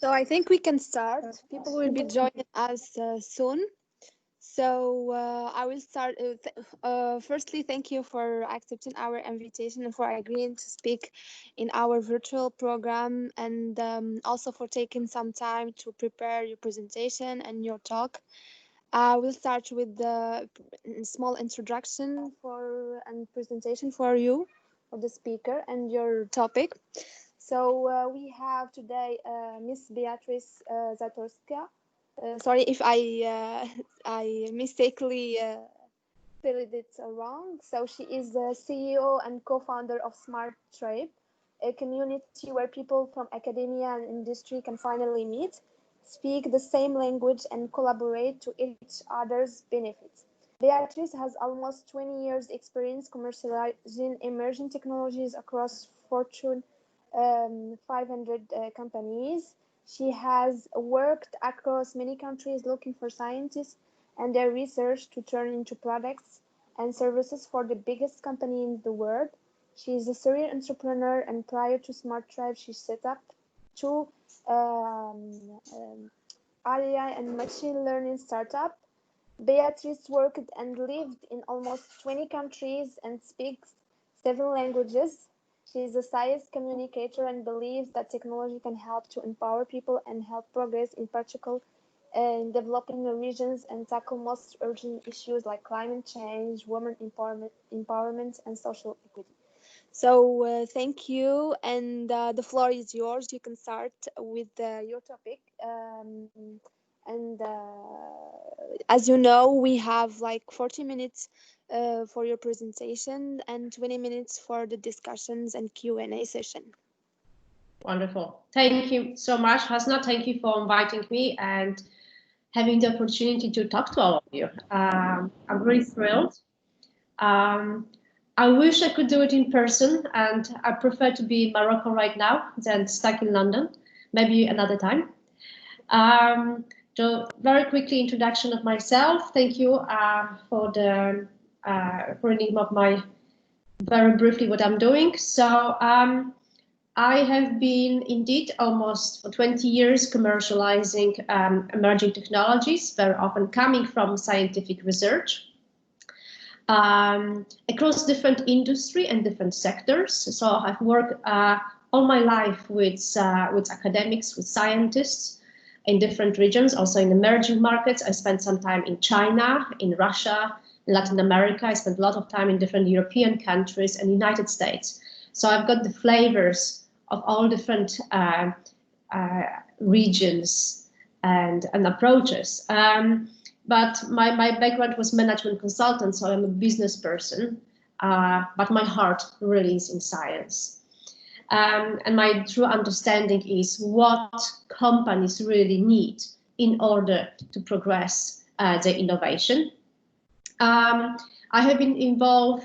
So I think we can start. People will be joining us soon. So I will start. Firstly, thank you for accepting our invitation and for agreeing to speak in our virtual program, and also for taking some time to prepare your presentation and your talk. I will start with the small introduction for and presentation for you, for the speaker and your topic. So we have today Miss Beatrice Zatorska. Sorry if I mistakenly spelled it wrong. So she is the CEO and co-founder of Smart Tribe, a community where people from academia and industry can finally meet, speak the same language, and collaborate to each other's benefits. Beatrice has almost 20 years experience commercializing emerging technologies across Fortune 500 companies. She has worked across many countries looking for scientists and their research to turn into products and services for the biggest company in the world. She is a serial entrepreneur, and prior to Smart Tribe, she set up two AI and machine learning startup. Beatrice worked and lived in almost 20 countries and speaks 7 languages. She is a science communicator and believes that technology can help to empower people and help progress, in particular in developing regions, and tackle most urgent issues like climate change, women empowerment, and social equity. So thank you, and the floor is yours. You can start with your topic. And as you know, we have like 40 minutes for your presentation and 20 minutes for the discussions and Q&A session. Wonderful. Thank you so much, Hasna. Thank you for inviting me and having the opportunity to talk to all of you. I'm really thrilled. I wish I could do it in person, and I prefer to be in Morocco right now than stuck in London, maybe another time. So very quickly, introduction of myself. Thank you for the reading of my, very briefly, what I'm doing. So I have been indeed almost for 20 years commercializing emerging technologies, very often coming from scientific research across different industry and different sectors. So I've worked all my life with academics, with scientists in different regions, also in emerging markets. I spent some time in China, in Russia, in Latin America. I spent a lot of time in different European countries and United States. So I've got the flavors of all different regions and approaches. But my background was management consultant, so I'm a business person, but my heart really is in science. And my true understanding is what companies really need in order to progress their innovation. I have been involved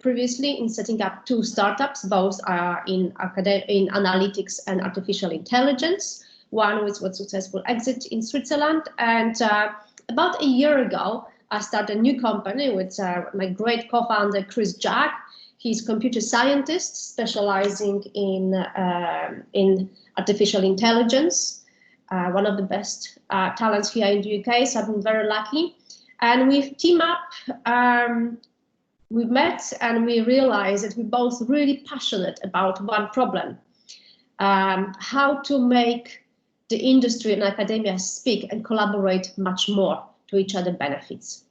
previously in setting up 2 startups, both are in analytics and artificial intelligence. One was a successful exit in Switzerland, and about a year ago, I started a new company with my great co-founder, Chris Jack. He's a computer scientist specializing in artificial intelligence, one of the best talents here in the UK, so I've been very lucky. And we've teamed up, we met, and we realized that we're both really passionate about one problem, how to make the industry and academia speak and collaborate much more to each other benefits.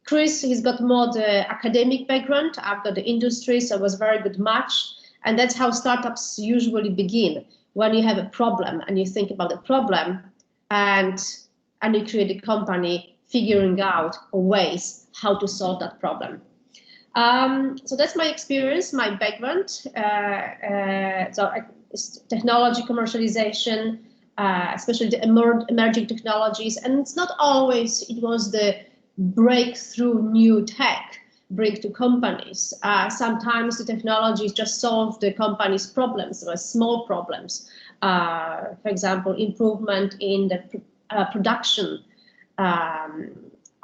Chris, he's got more the academic background. I've got the industry, so it was a very good match. And that's how startups usually begin, when you have a problem and you think about the problem and you create a company figuring out ways how to solve that problem. So that's my experience, my background. It's technology commercialization, especially the emerging technologies. And it's not always, it was the breakthrough new tech bring to companies. Sometimes the technologies just solve the company's problems, or small problems. For example, improvement in the production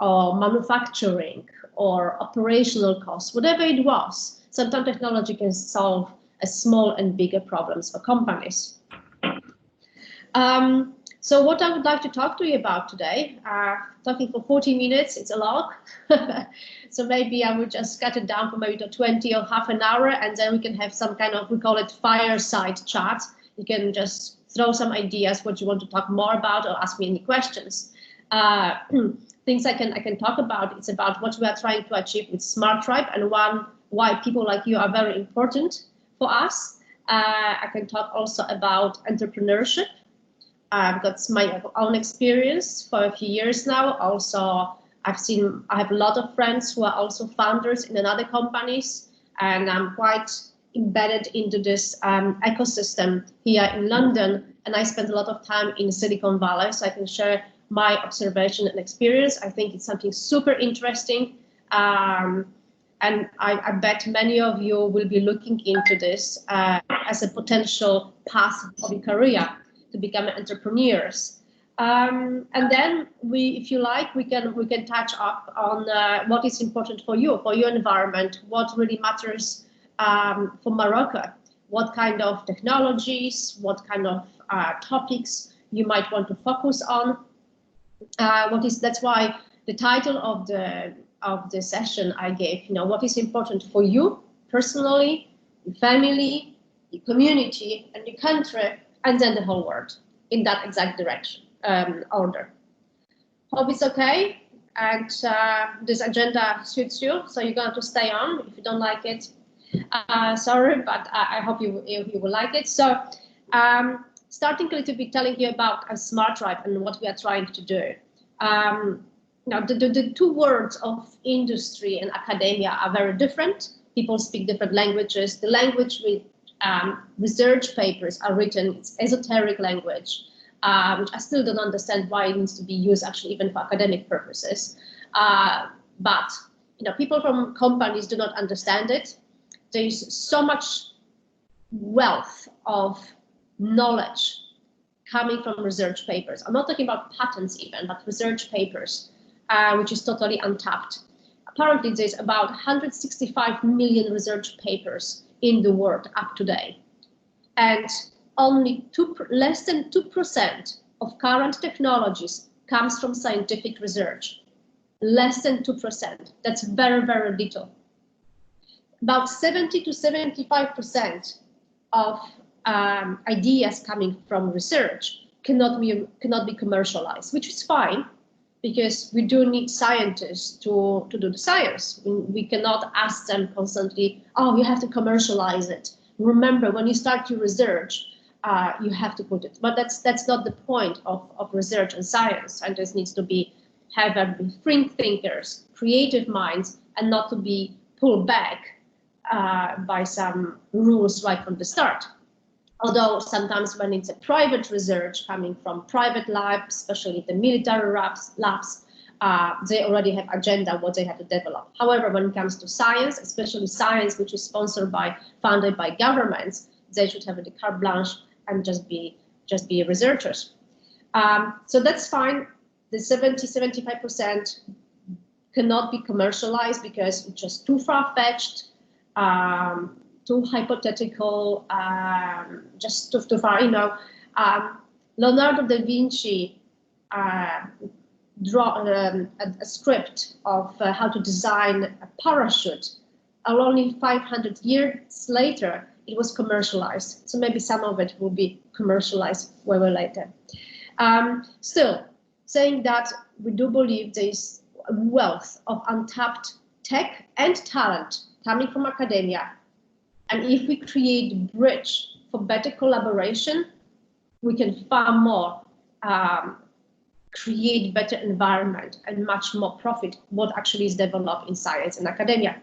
or manufacturing or operational costs, whatever it was. Sometimes technology can solve a small and bigger problems for companies. So what I would like to talk to you about today, talking for 40 minutes, it's a lot. So maybe I would just cut it down for maybe to 20 or half an hour, and then we can have some kind of, we call it fireside chat. You can just throw some ideas, what you want to talk more about, or ask me any questions. Things I can talk about, it's about what we are trying to achieve with Smart Tribe, and why people like you are very important for us. I can talk also about entrepreneurship. I've got my own experience for a few years now. Also, I have a lot of friends who are also founders in other companies, and I'm quite embedded into this ecosystem here in London. And I spend a lot of time in Silicon Valley, so I can share my observation and experience. I think it's something super interesting. And I bet many of you will be looking into this as a potential path of a career to become entrepreneurs. And then if you like, we can touch up on what is important for you, for your environment, what really matters for Morocco, what kind of technologies, what kind of topics you might want to focus on. That's why the title of the session I gave, what is important for you personally, your family, your community, and your country, and then the whole world, in that exact direction, order. Hope it's okay, and this agenda suits you, so you're going to stay on. If you don't like it, sorry, but I hope you will like it. So starting a little bit telling you about a Smart Tribe and what we are trying to do. Now, the two words of industry and academia are very different. People speak different languages. The language with research papers are written, it's esoteric language, which I still don't understand why it needs to be used actually even for academic purposes. But people from companies do not understand it. There's so much wealth of knowledge coming from research papers. I'm not talking about patents even, but research papers, which is totally untapped. Apparently, there's about 165 million research papers in the world up to date, and only less than 2% of current technologies comes from scientific research. Less than 2%. That's very, very little. About 70 to 75% of ideas coming from research cannot be commercialized, which is fine, because we do need scientists to do the science. We cannot ask them constantly, oh, you have to commercialize it. Remember, when you start your research, you have to put it. But that's not the point of research and science. Scientists needs to have free thinkers, creative minds, and not to be pulled back by some rules right from the start. Although sometimes when it's a private research coming from private labs, especially the military labs, they already have agenda what they have to develop. However, when it comes to science, especially science which is funded by governments, they should have a carte blanche and just be researchers. So that's fine. The 70-75% cannot be commercialized because it's just too far-fetched. Too hypothetical, just too far. Leonardo da Vinci draw a script of how to design a parachute. Only 500 years later, it was commercialized. So maybe some of it will be commercialized way later. Still, saying that, we do believe there is a wealth of untapped tech and talent coming from academia. And if we create a bridge for better collaboration, we can far more create better environment and much more profit what actually is developed in science and academia.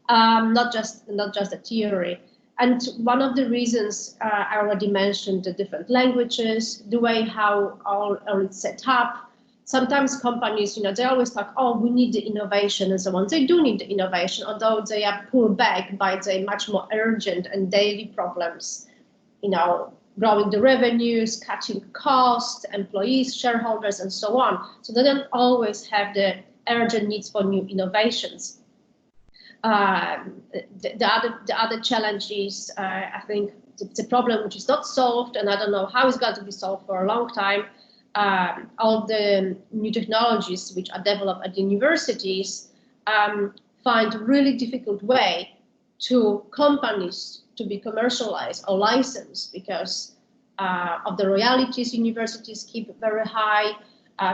Not just the theory. And one of the reasons I already mentioned the different languages, the way how all it's set up. Sometimes companies, they always talk, oh, we need the innovation and so on. They do need the innovation, although they are pulled back by the much more urgent and daily problems, growing the revenues, cutting costs, employees, shareholders, and so on. So they don't always have the urgent needs for new innovations. The other challenge is, I think, it's a problem which is not solved, and I don't know how it's going to be solved for a long time. All the new technologies which are developed at universities find a really difficult way to companies to be commercialized or licensed because of the royalties universities keep very high.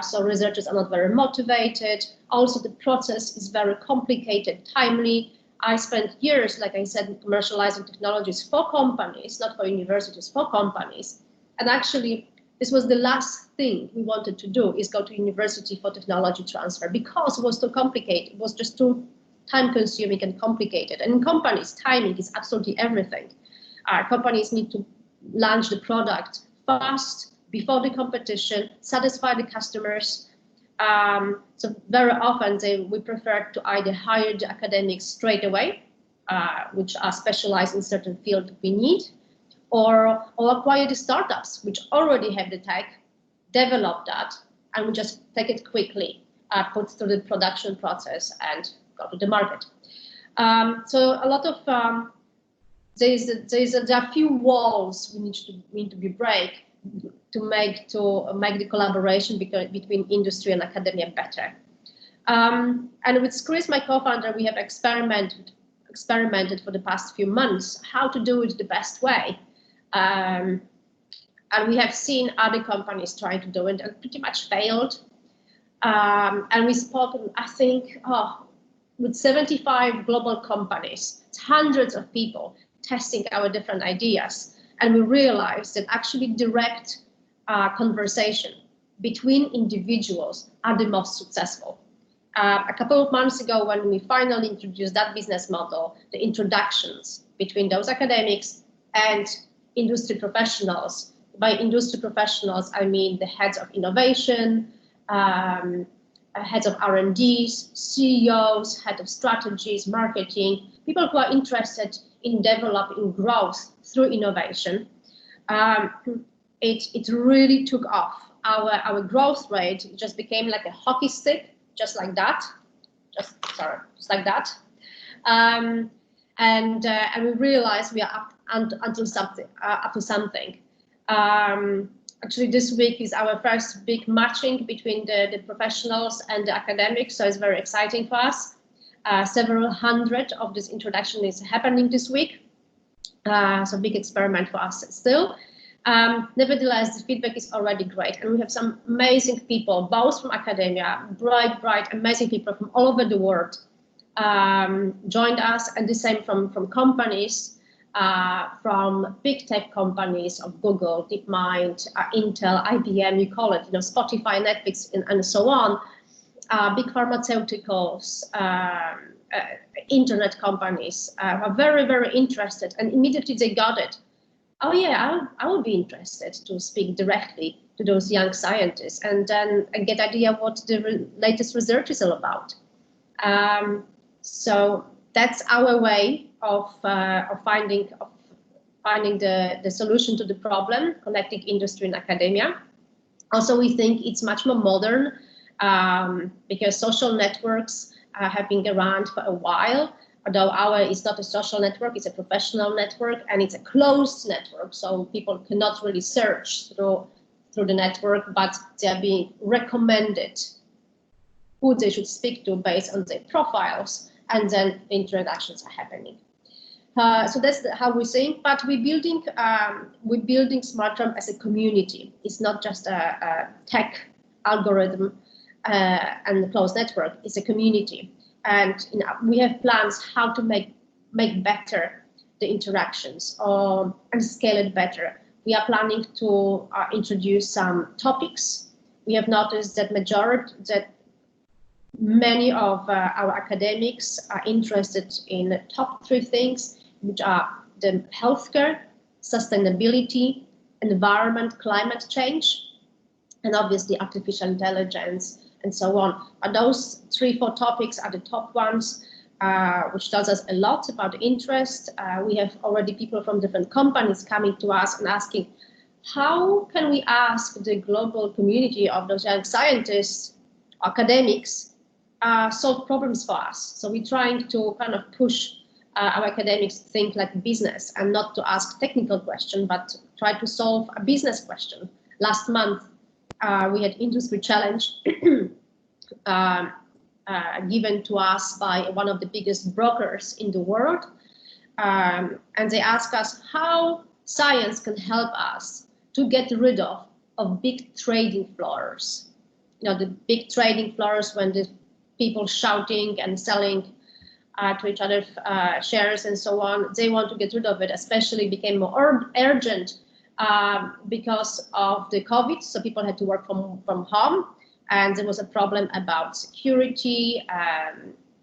So researchers are not very motivated. Also, the process is very complicated, timely. I spent years, like I said, commercializing technologies for companies, not for universities, for companies. And actually, this was the last thing we wanted to do, is go to university for technology transfer, because it was too complicated. It was just too time-consuming and complicated. And in companies, timing is absolutely everything. Companies need to launch the product fast, before the competition, satisfy the customers. So very often we prefer to either hire the academics straight away, which are specialized in certain field we need, or acquire the startups which already have the tech, develop that, and we just take it quickly, put through the production process and go to the market. So a lot of there are few walls we need to be break to make the collaboration between industry and academia better. And with Chris, my co-founder, we have experimented for the past few months how to do it the best way. And we have seen other companies trying to do it and pretty much failed. And we spoke, I think, with 75 global companies, hundreds of people testing our different ideas. And we realized that actually direct conversation between individuals are the most successful. A couple of months ago, when we finally introduced that business model, the introductions between those academics and industry professionals. By industry professionals, I mean the heads of innovation, heads of R&Ds, CEOs, head of strategies, marketing, people who are interested in developing growth through innovation. It really took off. Our growth rate just became like a hockey stick, just like that, just like that. And we realized we are up to something. Actually, this week is our first big matching between the professionals and the academics, so it's very exciting for us. Several hundred of this introduction is happening this week, so big experiment for us still. Nevertheless, the feedback is already great, and we have some amazing people, both from academia, bright, amazing people from all over the world joined us, and the same from companies, from big tech companies of Google, DeepMind, Intel, IBM, you call it, Spotify, Netflix, and so on. Big pharmaceuticals, internet companies are very, very interested, and immediately they got it. Oh yeah, I would be interested to speak directly to those young scientists and then get idea what the latest research is all about. So that's our way of finding the solution to the problem, connecting industry and academia. Also, we think it's much more modern because social networks have been around for a while. Although our is not a social network, it's a professional network, and it's a closed network, so people cannot really search through the network, but they are being recommended who they should speak to based on their profiles, and then the introductions are happening. So that's how we think, but we're building SmartRAM as a community. It's not just a tech algorithm and a closed network, it's a community. And we have plans how to make better the interactions and scale it better. We are planning to introduce some topics. We have noticed that many of our academics are interested in the top 3 things, which are the healthcare, sustainability, environment, climate change, and obviously artificial intelligence, and so on. And those 3-4 topics are the top ones, which tells us a lot about the interest. We have already people from different companies coming to us and asking, how can we ask the global community of those young scientists, academics, solve problems for us? So we're trying to kind of push our academics think like business and not to ask technical questions, but try to solve a business question. Last month, we had industry challenge given to us by one of the biggest brokers in the world. And they asked us how science can help us to get rid of big trading floors. You know, the big trading floors when the people shouting and selling to each other shares and so on. They want to get rid of it, especially became more urgent because of the COVID. So people had to work from home, and there was a problem about security,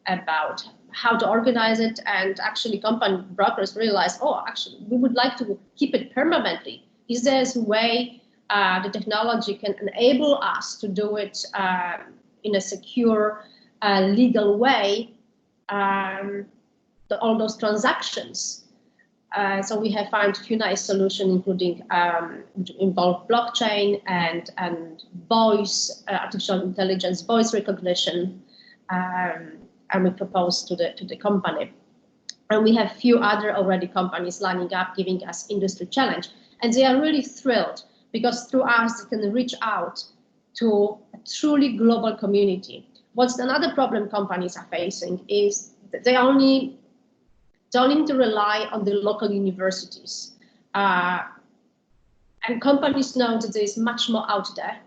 about how to organize it. And actually company brokers realized, oh, actually, we would like to keep it permanently. Is there a way the technology can enable us to do it in a secure, legal way, all those transactions? So we have found a few nice solutions, including which involve blockchain and voice, artificial intelligence, voice recognition, and we propose to the company. And we have few other already companies lining up, giving us industry challenge, and they are really thrilled because through us they can reach out to a truly global community. What's another problem companies are facing is that they only need to rely on the local universities. And companies know that there is much more out there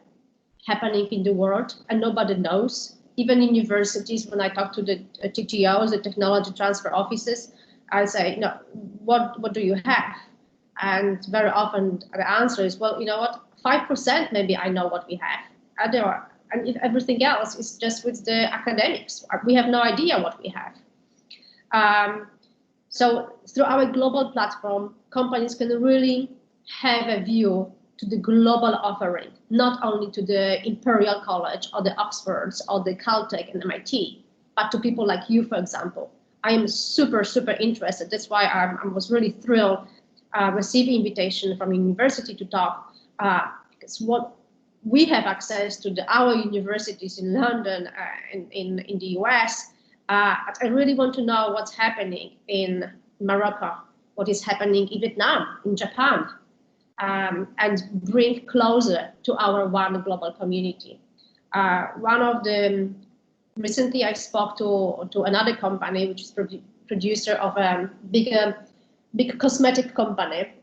happening in the world and nobody knows. Even in universities, when I talk to the TTOs, the technology transfer offices, I say, no, what do you have? And very often the answer is, well, you know what, 5% maybe I know what we have. And if everything else is just with the academics, we have no idea what we have. So through our global platform, companies can really have a view to the global offering, not only to the Imperial College or the Oxfords or the Caltech and MIT, but to people like you, for example. I am super, super interested. That's why I was really thrilled receiving invitation from university to talk, because what we have access to our universities in London, in the US. I really want to know what's happening in Morocco, what is happening in Vietnam, in Japan, and bring closer to our one global community. Recently I spoke to another company, which is producer of a big cosmetic company.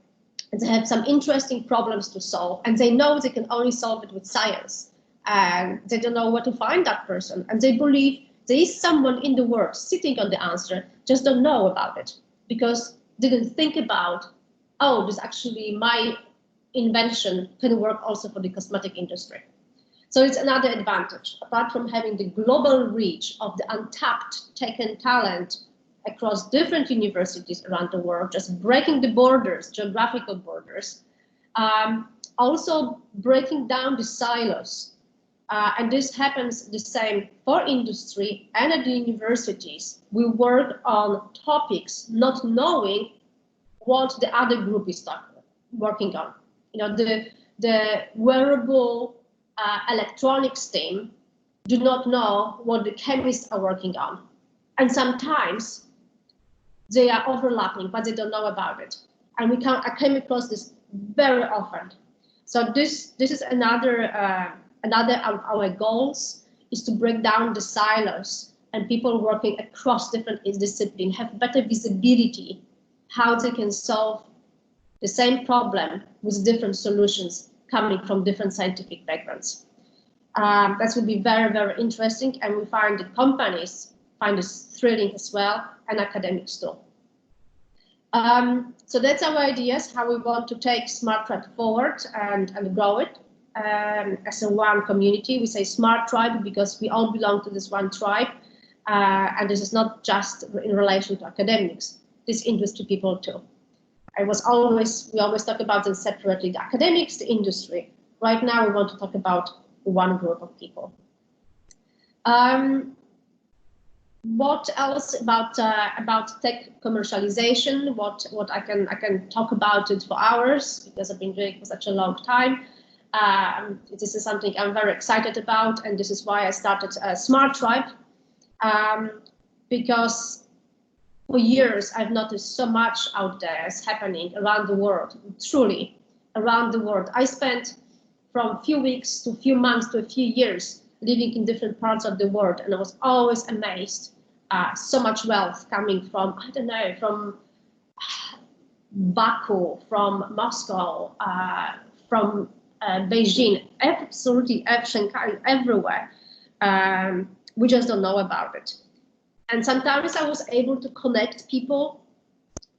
And they have some interesting problems to solve, and they know they can only solve it with science, and they don't know where to find that person, and they believe there is someone in the world sitting on the answer, just don't know about it because didn't think about, oh, this actually my invention can work also for the cosmetic industry. So it's another advantage, apart from having the global reach of the untapped tech and talent across different universities around the world, just breaking the borders, geographical borders, also breaking down the silos. And this happens the same for industry and at the universities. We work on topics not knowing what the other group is working on. You know, the wearable electronics team do not know what the chemists are working on. And sometimes they are overlapping, but they don't know about it. And I came across this very often. So this is another of our goals, is to break down the silos and people working across different disciplines have better visibility how they can solve the same problem with different solutions coming from different scientific backgrounds. That would be very, very interesting, and we find that companies find this thrilling as well, and academics too. So that's our ideas, how we want to take Smart Tribe forward and grow it as a one community. We say Smart Tribe because we all belong to this one tribe, and this is not just in relation to academics, this industry people too. We always talk about them separately, the academics, the industry. Right now we want to talk about one group of people. What else about tech commercialization? What I can talk about it for hours because I've been doing it for such a long time. This is something I'm very excited about, and this is why I started Smart Tribe, because for years, I've noticed so much out there is happening around the world, truly around the world. I spent from a few weeks to a few months to a few years living in different parts of the world, and I was always amazed. So much wealth coming from, I don't know, from Baku, from Moscow, from Beijing, absolutely Shanghai, everywhere. We just don't know about it. And sometimes I was able to connect people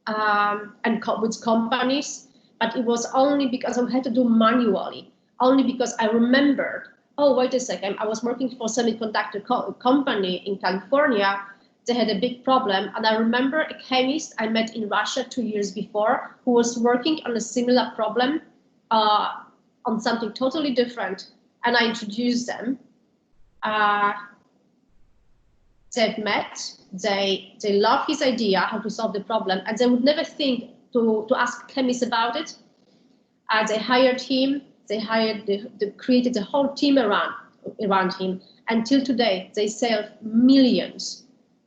with companies, but it was only because I had to do manually, only because I remembered, oh, wait a second, I was working for a semiconductor company in California. They had a big problem. And I remember a chemist I met in Russia 2 years before who was working on a similar problem on something totally different. And I introduced them. They've met, they love his idea how to solve the problem, and they would never think to ask chemists about it. They hired him, they created a whole team around him. Until today, they save millions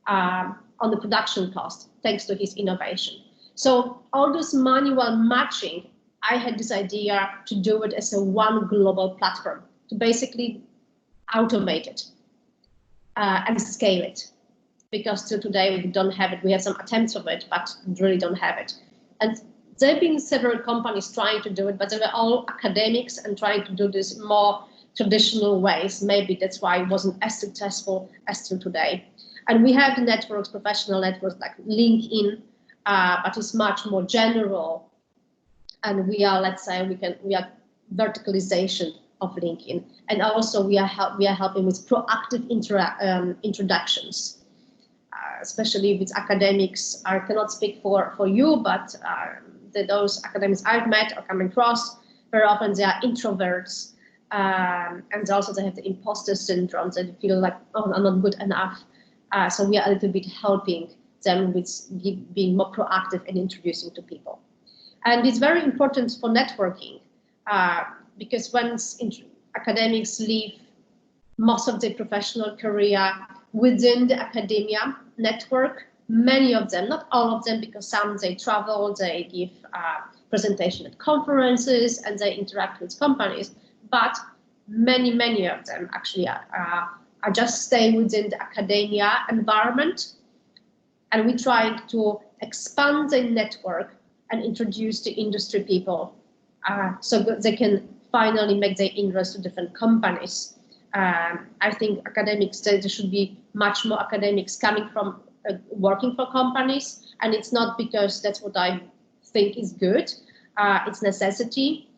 on the production cost thanks to his innovation. So all this manual matching, I had this idea to do it as a one global platform, to basically automate it and scale it. Because till today we don't have it. We have some attempts of it, but really don't have it. And there have been several companies trying to do it, but they were all academics and trying to do this more traditional ways. Maybe that's why it wasn't as successful as till today. And we have the networks, professional networks like LinkedIn, but it's much more general. And we are, let's say, we are verticalization of LinkedIn, and also we are helping with proactive introductions, especially with academics. I cannot speak for you, but those academics I've met or come across, very often they are introverts, and also they have the imposter syndrome. They feel like, oh, I'm not good enough. So we are a little bit helping them with being more proactive and introducing to people. And it's very important for networking, because once academics leave most of their professional career within the academia network, many of them, not all of them, because some they travel, they give presentation at conferences, and they interact with companies, but many of them actually are just stay within the academia environment, and we try to expand the network and introduce the industry people so that they can finally make their inroads to different companies. I think academics, there should be much more academics coming from working for companies, and it's not because that's what I think is good. It's necessity.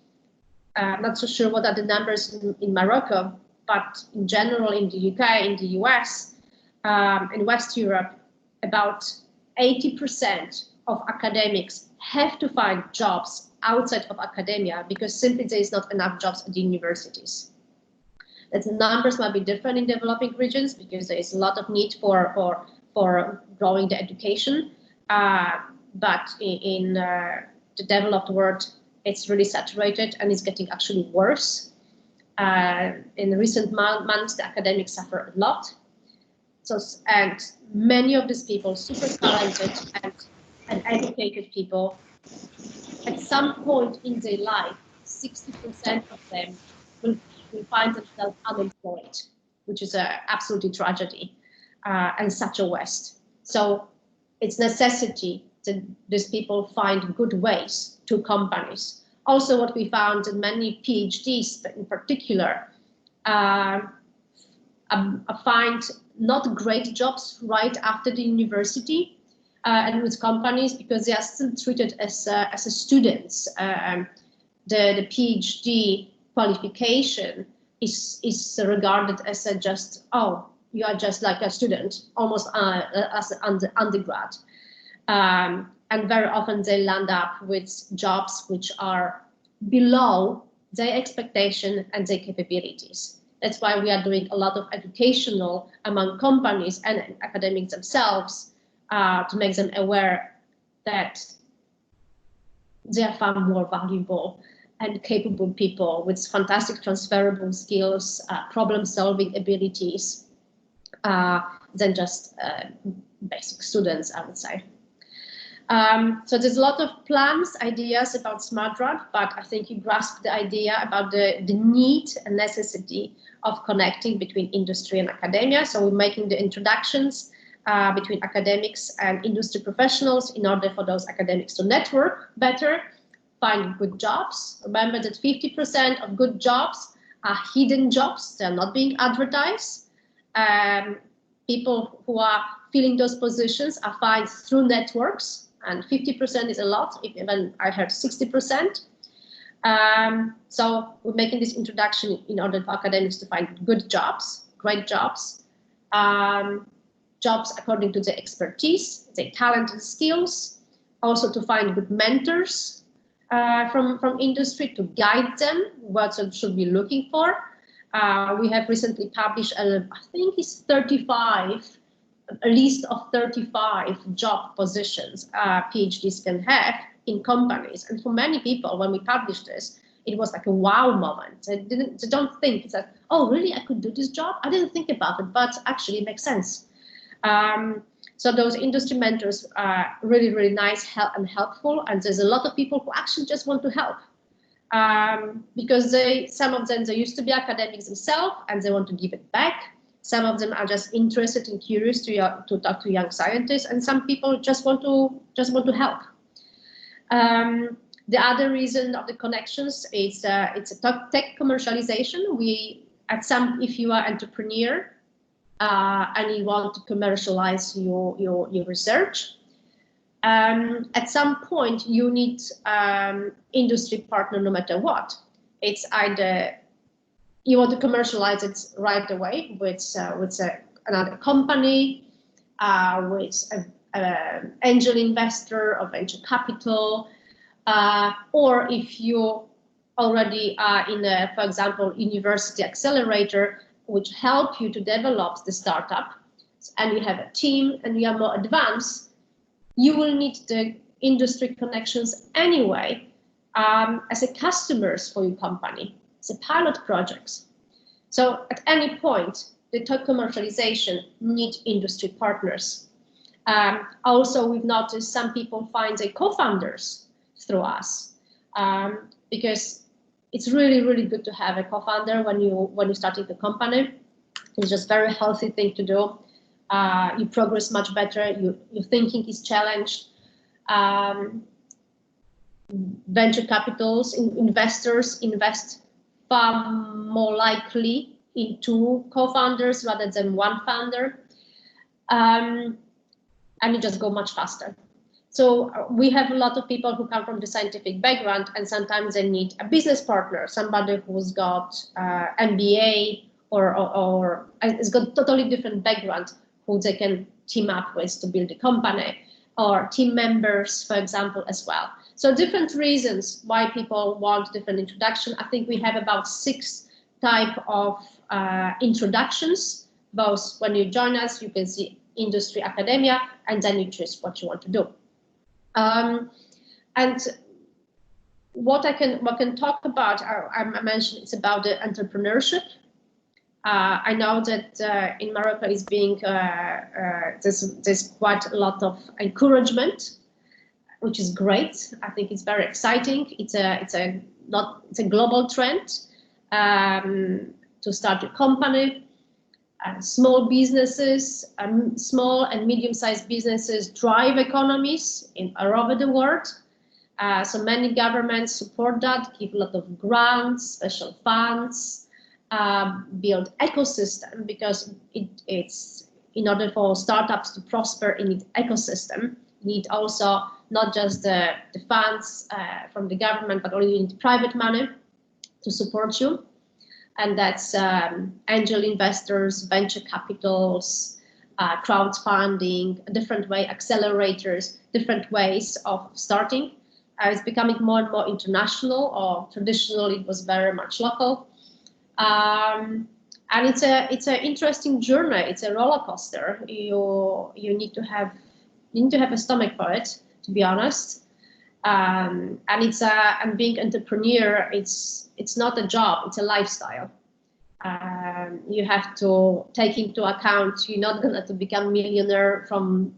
I'm not so sure what are the numbers in Morocco, but in general in the UK, in the US, in West Europe, about 80% of academics have to find jobs outside of academia because simply there is not enough jobs at the universities. The numbers might be different in developing regions because there is a lot of need for growing the education, but in the developed world, it's really saturated and it's getting actually worse. In recent months, the academics suffer a lot. So, and many of these people, super talented and educated people, at some point in their life, 60% of them will find themselves unemployed, which is absolutely tragedy, and such a waste. So it's necessity that these people find good ways to companies. Also, what we found in many PhDs in particular, find not great jobs right after the university and with companies because they are still treated as students. The PhD qualification is regarded as just, oh, you are just like a student, almost as an undergrad. And very often they land up with jobs which are below their expectation and their capabilities. That's why we are doing a lot of educational among companies and academics themselves to make them aware that they are far more valuable and capable people with fantastic transferable skills, problem-solving abilities than just basic students, I would say. So there's a lot of plans, ideas about smart road, but I think you grasp the idea about the need and necessity of connecting between industry and academia. So we're making the introductions between academics and industry professionals in order for those academics to network better, find good jobs. Remember that 50% of good jobs are hidden jobs. They're not being advertised. People who are filling those positions are found through networks, and 50% is a lot, even I heard 60%. So we're making this introduction in order for academics to find good jobs, great jobs, jobs according to their expertise, their talent and skills, also to find good mentors from industry to guide them what they should be looking for. We have recently published, I think it's 35, a list of 35 job positions PhDs can have in companies. And for many people, when we published this, it was like a wow moment. They don't think, it's like, oh, really, I could do this job? I didn't think about it, but actually it makes sense. So those industry mentors are really, really nice and helpful. And there's a lot of people who actually just want to help. Because some of them, they used to be academics themselves and they want to give it back. Some of them are just interested and curious to talk to young scientists, and some people just want to help. The other reason of the connections is it's a tech commercialization. If you are an entrepreneur and you want to commercialize your research, at some point you need industry partner no matter what. It's either you want to commercialize it right away with another company, with an angel investor or venture capital, or if you already are in a, for example, university accelerator, which help you to develop the startup, and you have a team and you are more advanced, you will need the industry connections anyway as a customers for your company. It's a pilot projects. So at any point, the tech commercialization need industry partners. Also, we've noticed some people find their co-founders through us because it's really, really good to have a co-founder when you're starting the company. It's just very healthy thing to do. You progress much better. Your thinking is challenged. Venture capitals, investors invest far more likely in two co-founders rather than one founder, and you just go much faster. So we have a lot of people who come from the scientific background, and sometimes they need a business partner, somebody who's got MBA or has got totally different background who they can team up with to build a company, or team members, for example, as well. So different reasons why people want different introduction. I think we have about 6 types of introductions. Both when you join us, you can see industry, academia, and then you choose what you want to do. And what I can talk about, I mentioned it's about the entrepreneurship. I know that in Morocco is being there's quite a lot of encouragement, which is great. I think it's very exciting. It's a global trend to start a company. Small businesses, small and medium-sized businesses drive economies all over the world. So many governments support that, give a lot of grants, special funds, build ecosystem, because it's in order for startups to prosper in its ecosystem, you need also not just the funds from the government, but also you need private money to support you. And that's angel investors, venture capitals, crowdfunding, a different way, accelerators, different ways of starting. It's becoming more and more international, or traditionally it was very much local. And it's an interesting journey. It's a roller coaster. You need to have a stomach for it, to be honest. And being entrepreneur, it's not a job, it's a lifestyle. You have to take into account you're not going to become millionaire from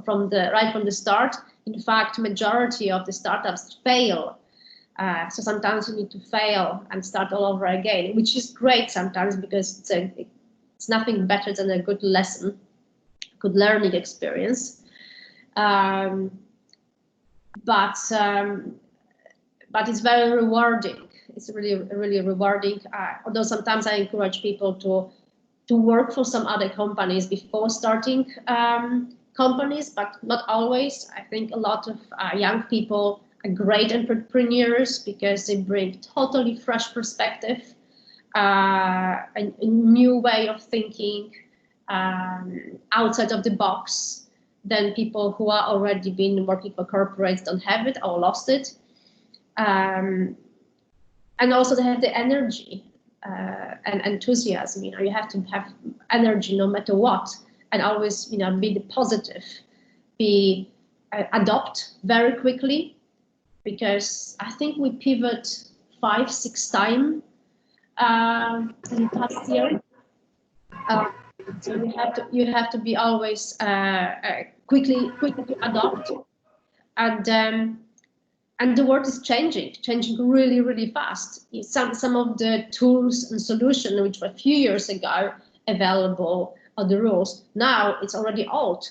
from the start. In fact, majority of the startups fail. So sometimes you need to fail and start all over again, which is great sometimes because it's nothing better than a good lesson, good learning experience. But it's very rewarding. It's really rewarding. Although sometimes I encourage people to work for some other companies before starting companies, but not always. I think a lot of young people are great entrepreneurs because they bring totally fresh perspective, a new way of thinking, outside of the box than people who are already been working for corporates don't have it or lost it. And also they have the energy and enthusiasm. You have to have energy no matter what, and always be the positive, adopt very quickly, because I think we pivot 5-6 times in the past year. So you have to be always quickly to adopt, and the world is changing really fast. Some of the tools and solutions which were a few years ago available, or the rules, now it's already old.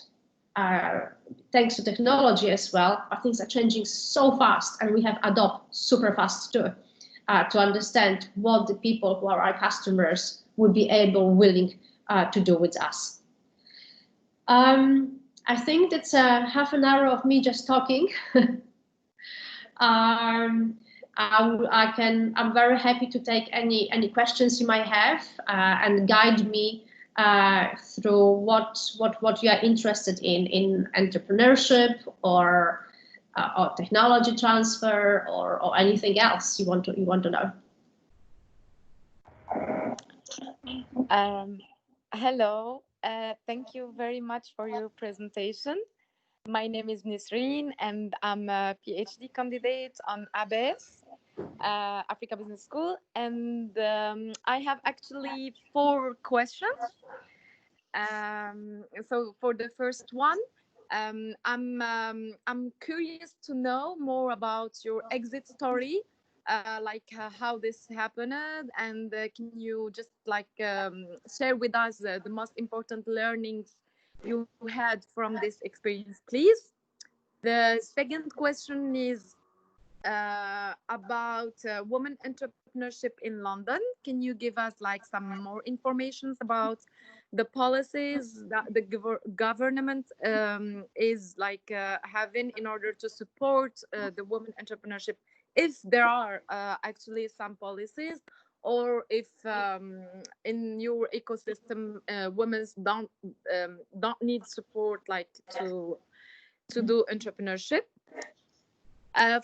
Thanks to technology as well, but things are changing so fast, and we have adopt super fast too, to understand what the people who are our customers would be willing to do with us. I think that's half an hour of me just talking. I'm very happy to take any questions you might have, and guide me through what you are interested in entrepreneurship or technology transfer or anything else you want to know. Hello, thank you very much for your presentation. My name is Raine, and I'm a PhD candidate on ABS, Africa Business School, and I have actually 4 questions. So for the first one, I'm curious to know more about your exit story, how this happened, and can you just share with us the most important learnings you had from this experience, please? The second question is about women entrepreneurship in London. Can you give us some more information about the policies that the government is having in order to support the women entrepreneurship, if there are actually some policies, or if in your ecosystem women don't need support to do entrepreneurship?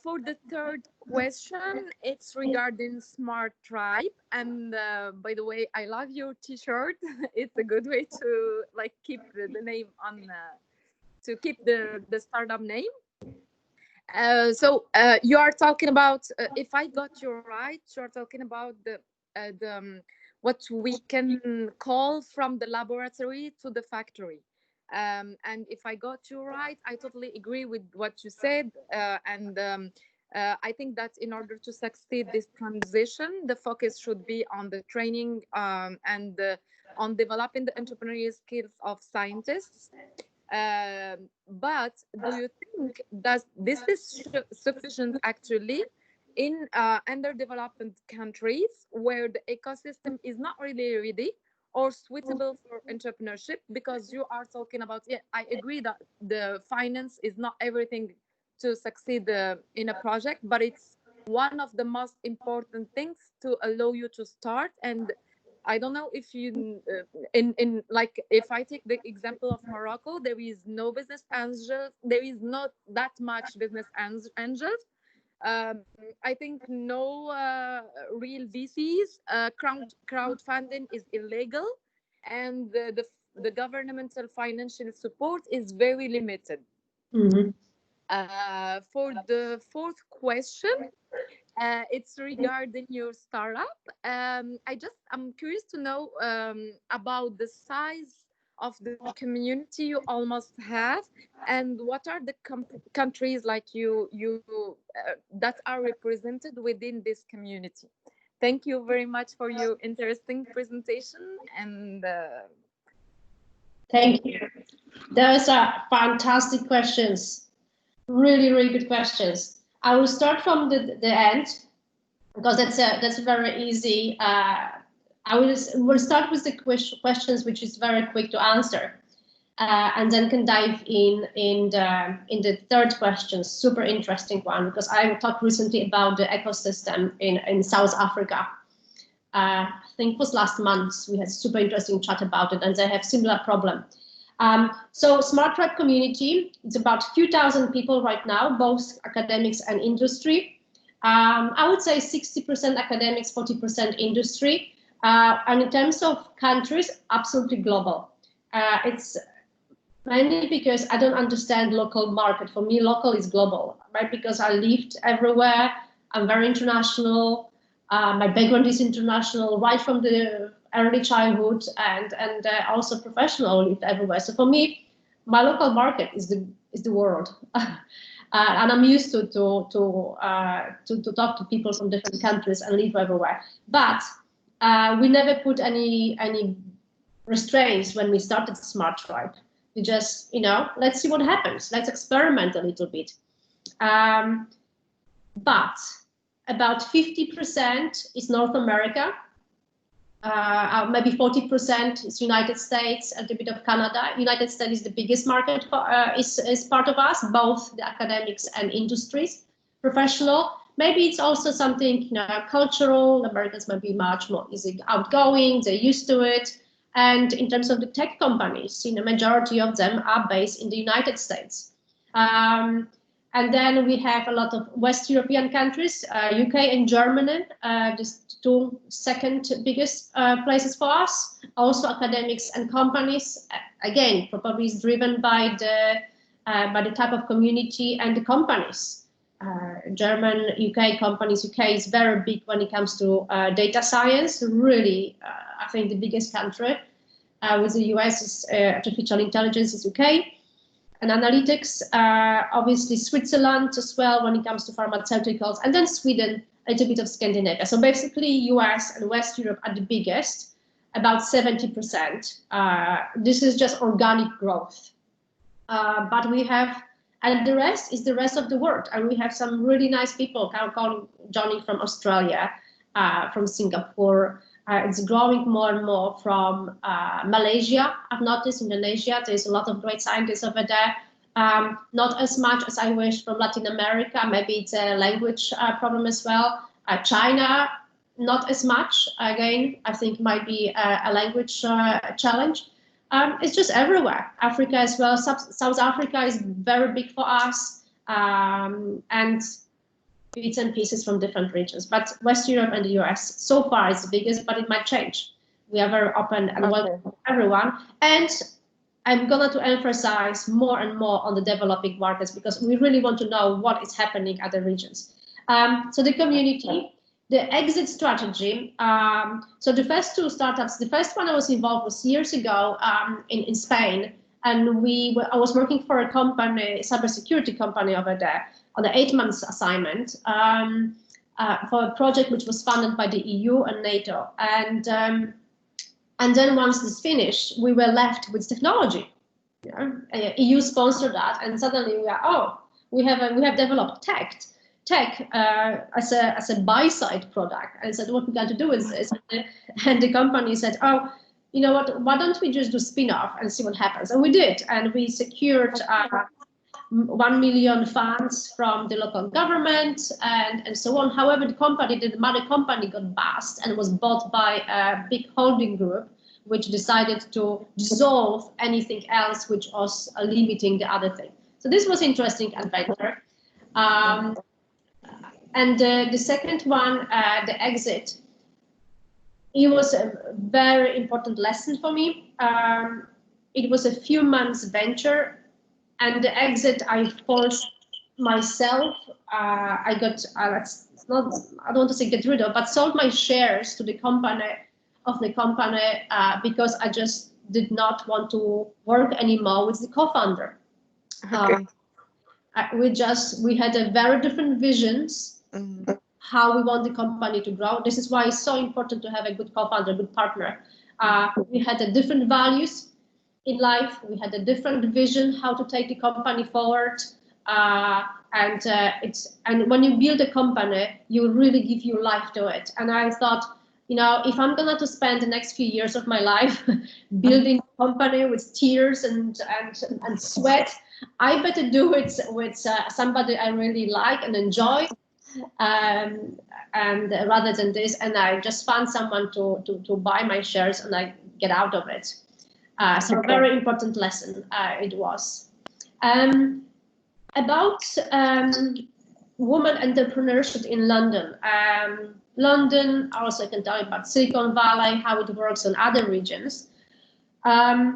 For the third question, it's regarding Smart Tribe. And by the way, I love your T-shirt. It's a good way to keep the name on, to keep the startup name. So you are talking about, if I got you right, you are talking about the what we can call from the laboratory to the factory. And if I got you right, I totally agree with what you said. And I think that in order to succeed this transition, the focus should be on the training and on developing the entrepreneurial skills of scientists. But do you think that this is sufficient actually in underdeveloped countries where the ecosystem is not really ready or suitable for entrepreneurship? Because you are talking about, yeah, I agree that the finance is not everything to succeed in a project, but it's one of the most important things to allow you to start. And I don't know if you in if I take the example of Morocco, there is no business angels, there is not that much business angels. I think no real VCs. Crowdfunding is illegal, and the governmental financial support is very limited. Mm-hmm. For the fourth question, it's regarding your startup. I'm curious to know about the size of the community you almost have, and what are the countries like you that are represented within this community? Thank you very much for your interesting presentation, and Thank you. Those are fantastic questions. Really, really good questions. I will start from the end because that's very easy. We'll start with the questions, which is very quick to answer, and then can dive in the third question. Super interesting one, because I talked recently about the ecosystem in South Africa. I think it was last month. We had a super interesting chat about it, and they have similar problem. So Smart Tribe community, it's about a few thousand people right now, both academics and industry. I would say 60% academics, 40% industry. And in terms of countries, absolutely global. It's mainly because I don't understand local market. For me, local is global, right? Because I lived everywhere. I'm very international. My background is international, right from the early childhood, and also professional, lived everywhere. So for me, my local market is the world, and I'm used to talk to people from different countries and live everywhere. But we never put any restraints when we started Smart Tribe. We just, let's see what happens. Let's experiment a little bit. But about 50% is North America. Maybe 40% is United States, a bit of Canada. United States is the biggest market, is part of us, both the academics and industries, professional. Maybe it's also something cultural. Americans might be much more easy outgoing, they're used to it. And in terms of the tech companies, majority of them are based in the United States. And then we have a lot of West European countries, UK and Germany, these two second biggest places for us. Also academics and companies, again, probably is driven by the type of community and the companies. German, UK companies, UK is very big when it comes to data science, really, I think the biggest country. With the US is artificial intelligence is UK. And analytics, obviously Switzerland as well when it comes to pharmaceuticals, and then Sweden, a little bit of Scandinavia. So basically US and West Europe are the biggest, about 70%. This is just organic growth. But we have, and the rest is the rest of the world. And we have some really nice people joining from Australia, from Singapore. It's growing more and more from Malaysia. I've noticed Indonesia, there's a lot of great scientists over there. Not as much as I wish from Latin America. Maybe it's a language problem as well. China, not as much. Again, I think might be a language challenge. It's just everywhere. Africa as well. South Africa is very big for us. And bits and pieces from different regions, but West Europe and the US so far is the biggest, but it might change. We are very open and welcome everyone. And I'm going to emphasize more and more on the developing markets because we really want to know what is happening at the regions. So the community, the exit strategy. So the first two startups, the first one I was involved with years ago in Spain, and I was working for a company, cybersecurity company over there, on an 8 months assignment for a project which was funded by the EU and NATO. And then once this finished, we were left with technology. EU sponsored that, and suddenly we have developed tech as a buy-side product. And said, what we got to do is this. And the company said, oh, you know what? Why don't we just do spin-off and see what happens? And we did, and we secured 1 million funds from the local government and so on. However, the mother company got bust and was bought by a big holding group, which decided to dissolve anything else which was limiting the other thing. So this was interesting adventure. And the second one, the exit, it was a very important lesson for me. It was a few months venture. And the exit, I forced myself. I got, I don't want to say get rid of, but sold my shares to the company because I just did not want to work anymore with the co-founder. Okay. We had a very different visions how we want the company to grow. This is why it's so important to have a good co-founder, good partner. We had a different values in life. We had a different vision how to take the company forward. And when you build a company, you really give your life to it. And I thought, you know, if I'm gonna to spend the next few years of my life building a company with tears and sweat, I better do it with somebody I really like and enjoy, and rather than this. And I just found someone to buy my shares, and I get out of it. So a very important lesson it was. About women entrepreneurship in London. London, also I can tell you about Silicon Valley, how it works in other regions. I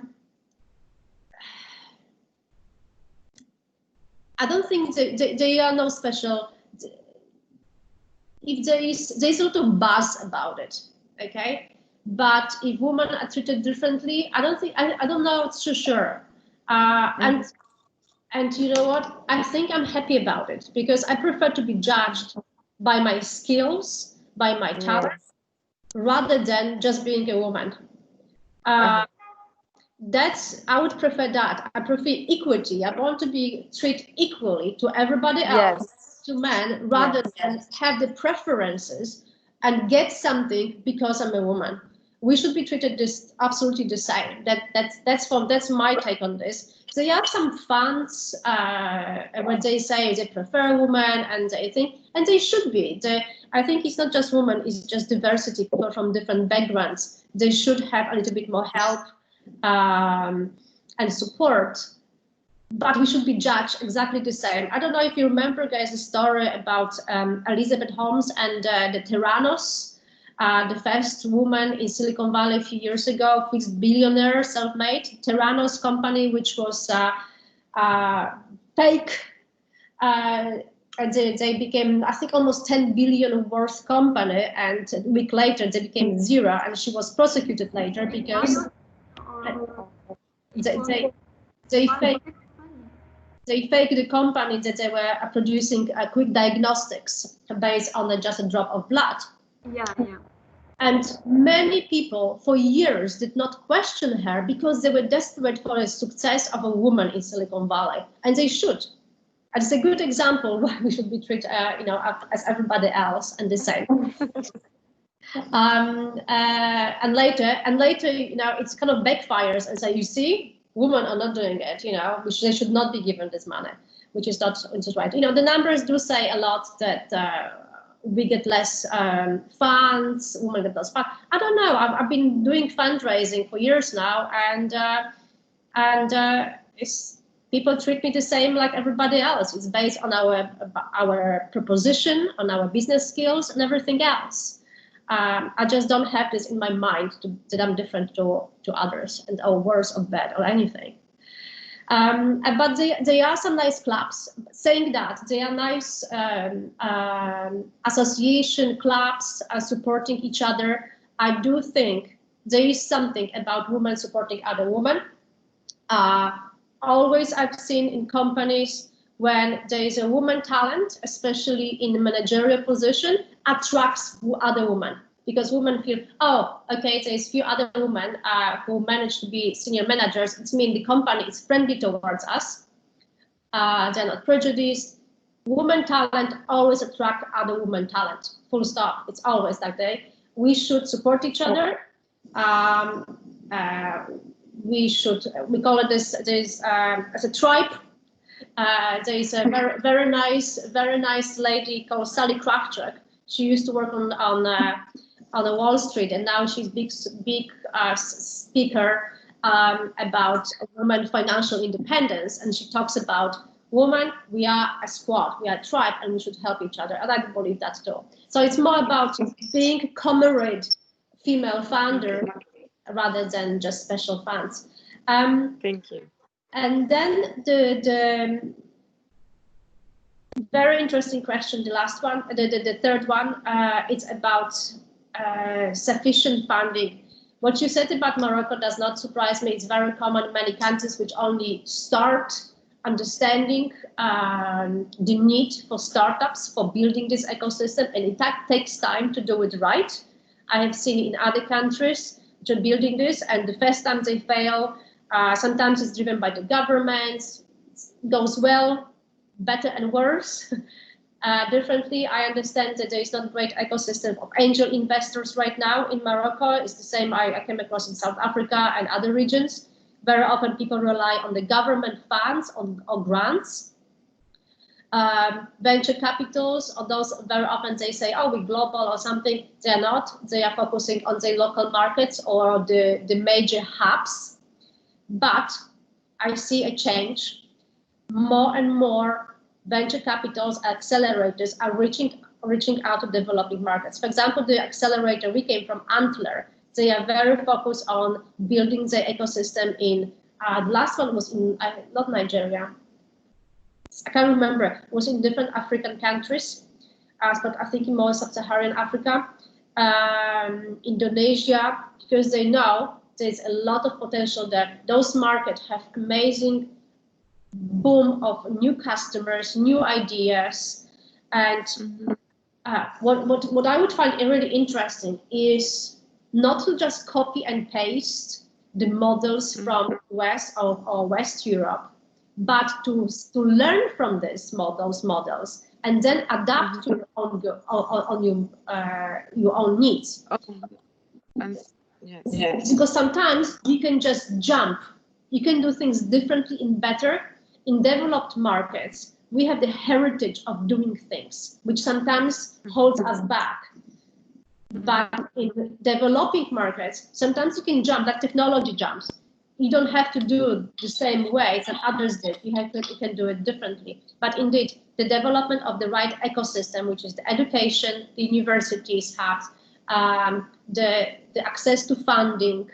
don't think they are no special. If there's a lot of buzz about it, okay? But if women are treated differently, I don't know, it's so sure. And you know what? I think I'm happy about it, because I prefer to be judged by my skills, by my talent, rather than just being a woman. I would prefer that. I prefer equity. I want to be treated equally to everybody else, to men, rather than have the preferences and get something because I'm a woman. We should be treated absolutely the same. That's my take on this. There are some funds where they say they prefer women, and they should be. I think it's not just women; it's just diversity, people from different backgrounds. They should have a little bit more help and support. But we should be judged exactly the same. I don't know if you remember, guys, the story about Elizabeth Holmes and the Theranos. The first woman in Silicon Valley a few years ago, fixed billionaire, self-made, Theranos company, which was fake. And they became, I think, almost 10 billion worth company, and a week later they became zero, and she was prosecuted later because they faked the company that they were producing quick diagnostics based on just a drop of blood. And many people for years did not question her because they were desperate for a success of a woman in Silicon Valley, and they should. And it's a good example why we should be treated, as everybody else and the same. And later, it's kind of backfires and say, you see, women are not doing it. They should not be given this money, which is not right. The numbers do say a lot that. We get less funds, women get less funds. I don't know. I've been doing fundraising for years now, and people treat me the same like everybody else. It's based on our proposition, on our business skills, and everything else. I just don't have this in my mind that I'm different to others, or worse or bad or anything. But there are some nice clubs. Saying that, there are nice association clubs supporting each other. I do think there is something about women supporting other women. Always I've seen in companies when there is a woman talent, especially in a managerial position, attracts other women. Because women feel, oh, okay, there's few other women who manage to be senior managers. It means the company is friendly towards us. They're not prejudiced. Women talent always attract other women talent. Full stop. It's always like that. We should support each other. We call it this as a tribe. There is a very nice lady called Sally Kravchuk. She used to work on the Wall Street, and now she's big speaker about women financial independence, and she talks about women. We are a squad, we are a tribe, and we should help each other. And I believe that too. So it's more about being a comrade, female founder, rather than just special funds. Thank you. And then the very interesting question, the last one, the third one, it's about sufficient funding What you said about Morocco does not surprise me. It's very common in many countries which only start understanding the need for startups for building this ecosystem, and it takes time to do it right. I have seen in other countries which are building this, and the first time they fail, sometimes it's driven by the governments. It goes well, better and worse. Differently, I understand that there is not a great ecosystem of angel investors right now in Morocco. It's the same I came across in South Africa and other regions. Very often people rely on the government funds or grants. Venture capitals, or those very often they say, oh, we're global or something. They're not. They are focusing on the local markets or the major hubs. But I see a change. More and more venture capitals, accelerators are reaching out to developing markets. For example, the accelerator, we came from Antler. They are very focused on building the ecosystem in, the last one was in, not Nigeria. I can't remember, it was in different African countries, but I think in more sub-Saharan Africa, Indonesia, because they know there's a lot of potential there. Those markets have amazing boom of new customers, new ideas, and what I would find really interesting is not to just copy and paste the models from West or West Europe, but to learn from these models and then adapt to your own needs. And yes. Because sometimes you can just jump, you can do things differently and better. In developed markets, we have the heritage of doing things, which sometimes holds us back. But in developing markets, sometimes you can jump, like technology jumps. You don't have to do the same way that others did. You can do it differently. But indeed, the development of the right ecosystem, which is the education, the universities have, the access to funding,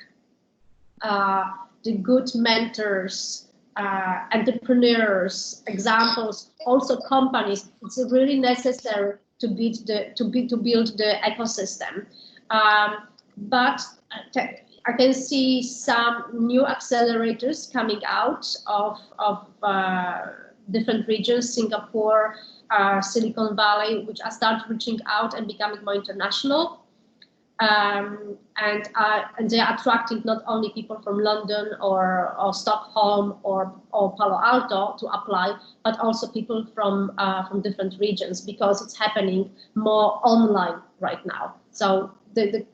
the good mentors, entrepreneurs, examples, also companies. It's really necessary to build the ecosystem. But I can see some new accelerators coming out of different regions, Singapore, Silicon Valley, which are start reaching out and becoming more international. And they are attracting not only people from London or Stockholm or Palo Alto to apply, but also people from different regions, because it's happening more online right now. So the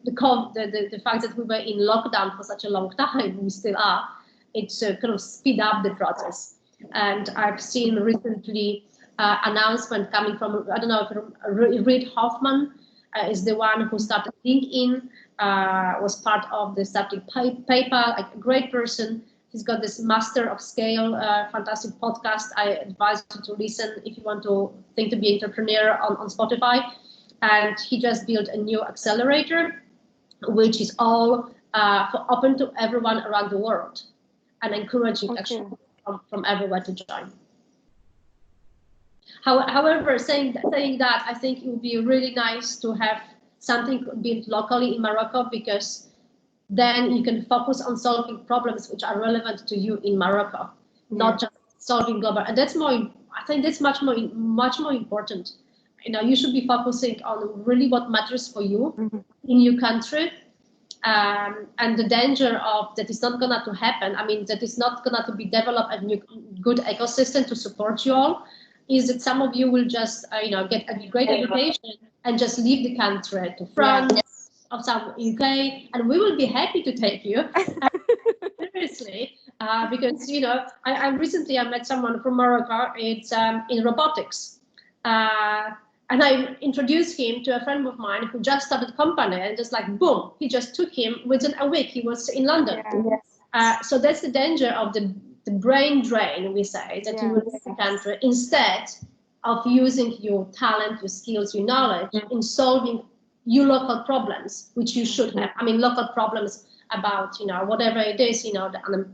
fact that we were in lockdown for such a long time, we still are, it's kind of speed up the process. And I've seen recently announcement coming from, I don't know, from Reid Hoffman, is the one who started LinkedIn, was part of the starting PayPal, a great person. He's got this Master of Scale, fantastic podcast. I advise you to listen if you want to think to be an entrepreneur on Spotify. And he just built a new accelerator, which is all open to everyone around the world, and encouraging actually from everywhere to join. However, saying that, I think it would be really nice to have something built locally in Morocco, because then you can focus on solving problems which are relevant to you in Morocco, not just solving global. And that's more. I think that's much more important. You know, you should be focusing on really what matters for you in your country, and the danger of that is not gonna to happen. I mean, that is not gonna to be developed a new good ecosystem to support you all. Is that some of you will just get a great education and just leave the country to France or some UK, and we will be happy to take you. Seriously, because I recently met someone from Morocco. It's in robotics, and I introduced him to a friend of mine who just started a company, and just like boom, he just took him within a week. He was in London. So that's the danger of the brain drain, we say, that you will leave the country instead of using your talent, your skills, your knowledge in solving your local problems, which you should have. I mean, local problems about, whatever it is,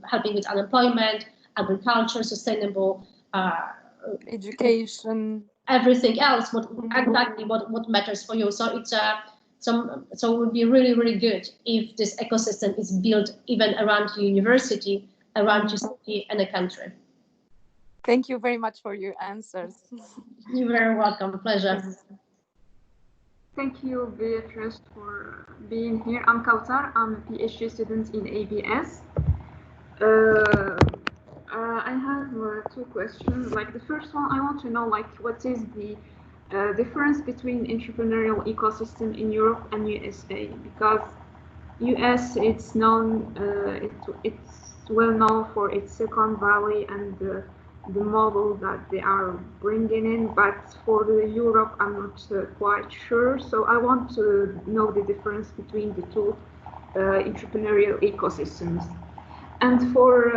helping with unemployment, agriculture, sustainable education, everything else, what matters for you. So it's So it would be really, really good if this ecosystem is built even around the university, around your city and a country. Thank you very much for your answers. You're very welcome. Pleasure. Thank you, Beatrice, for being here. I'm Kautar. I'm a PhD student in ABS. I have two questions. Like the first one, I want to know like what is the difference between entrepreneurial ecosystem in Europe and USA, because US it's known it's well known for its Silicon Valley and the model that they are bringing in, but for the Europe I'm not quite sure. So I want to know the difference between the two entrepreneurial ecosystems. And for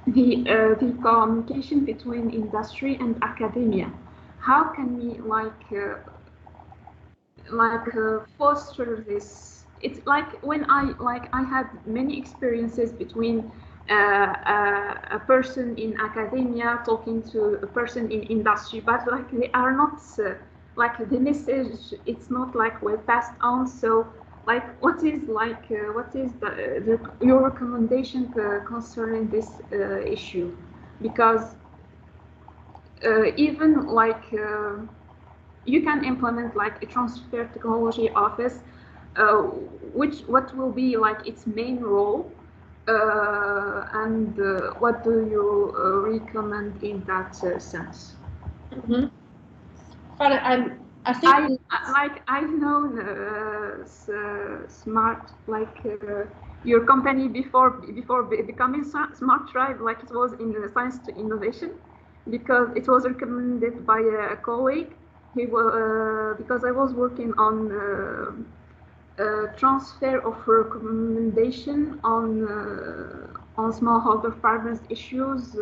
the communication between industry and academia, how can we foster this? It's like when I had many experiences between a person in academia talking to a person in industry, but like they are not like the message. It's not like well passed on. So like what is your recommendation concerning this issue? Because even like you can implement like a transfer technology office, what will be like its main role, and what do you recommend in that sense? Mm-hmm. But I think I've known smart your company before becoming Smart Tribe, like it was in science to innovation, because it was recommended by a colleague. He was because I was working on transfer of recommendation on smallholder farmers issues,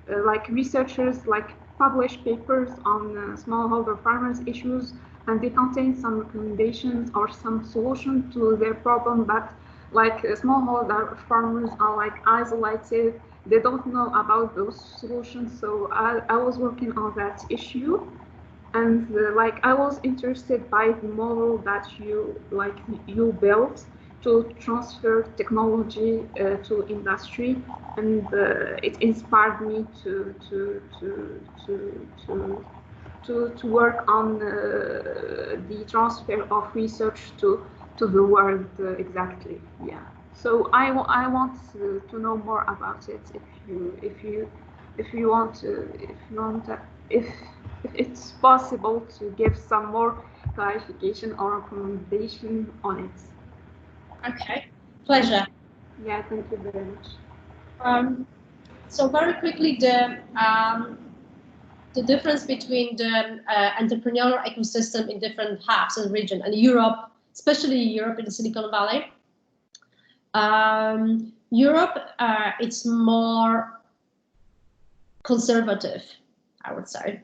like researchers like publish papers on smallholder farmers issues, and they contain some recommendations or some solution to their problem, but like smallholder farmers are like isolated, they don't know about those solutions. So I was working on that issue, and like I was interested by the model that you built to transfer technology to industry, and it inspired me to work on the transfer of research to the world exactly. Yeah. So I want to know more about it. If you want if it's possible to give some more clarification or recommendation on it. okay, pleasure. Yeah, thank you very much. So very quickly, the difference between the entrepreneurial ecosystem in different hubs and region, and Europe, especially Europe in the Silicon Valley. Europe, it's more conservative, I would say.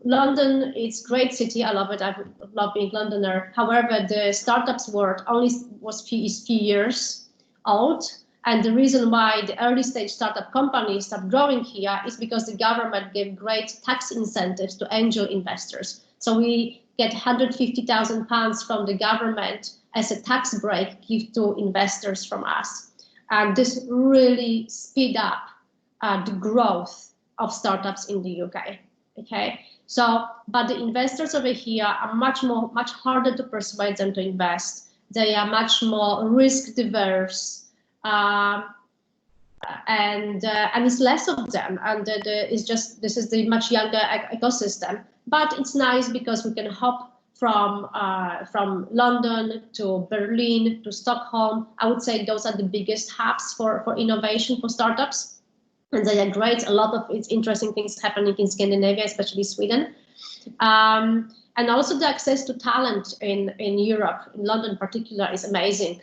London, it's great city. I love it. I love being Londoner. However, the startups world only was few years old, and the reason why the early stage startup companies start growing here is because the government gave great tax incentives to angel investors. So we get £150,000 from the government as a tax break give to investors from us, and this really speed up the growth of startups in the UK. Okay, so but the investors over here are much harder to persuade them to invest. They are much more risk diverse, and it's less of them, and this is the much younger ecosystem. But it's nice because we can hop from London to Berlin to Stockholm. I would say those are the biggest hubs for innovation for startups. And they are great. A lot of interesting things happening in Scandinavia, especially Sweden. And also the access to talent in Europe, in London in particular, is amazing.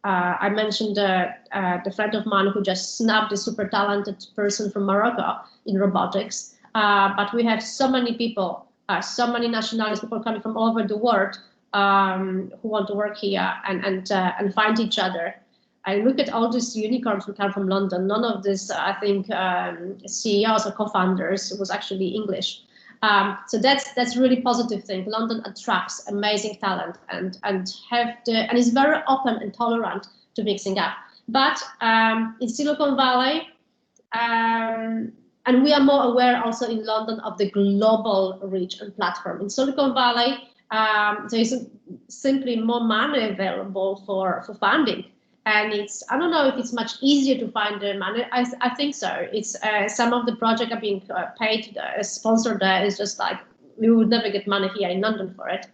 I mentioned the friend of mine who just snapped a super talented person from Morocco in robotics. But we have so many people, so many nationalities, people coming from all over the world who want to work here and find each other. I look at all these unicorns who come from London. None of this, I think, CEOs or co-founders was actually English. So that's really positive thing. London attracts amazing talent and is very open and tolerant to mixing up. But in Silicon Valley, and we are more aware also in London of the global reach and platform. In Silicon Valley, there is simply more money available for funding. And I don't know if it's much easier to find the money. I think so. It's some of the projects are being paid, sponsored there. It's just like, we would never get money here in London for it.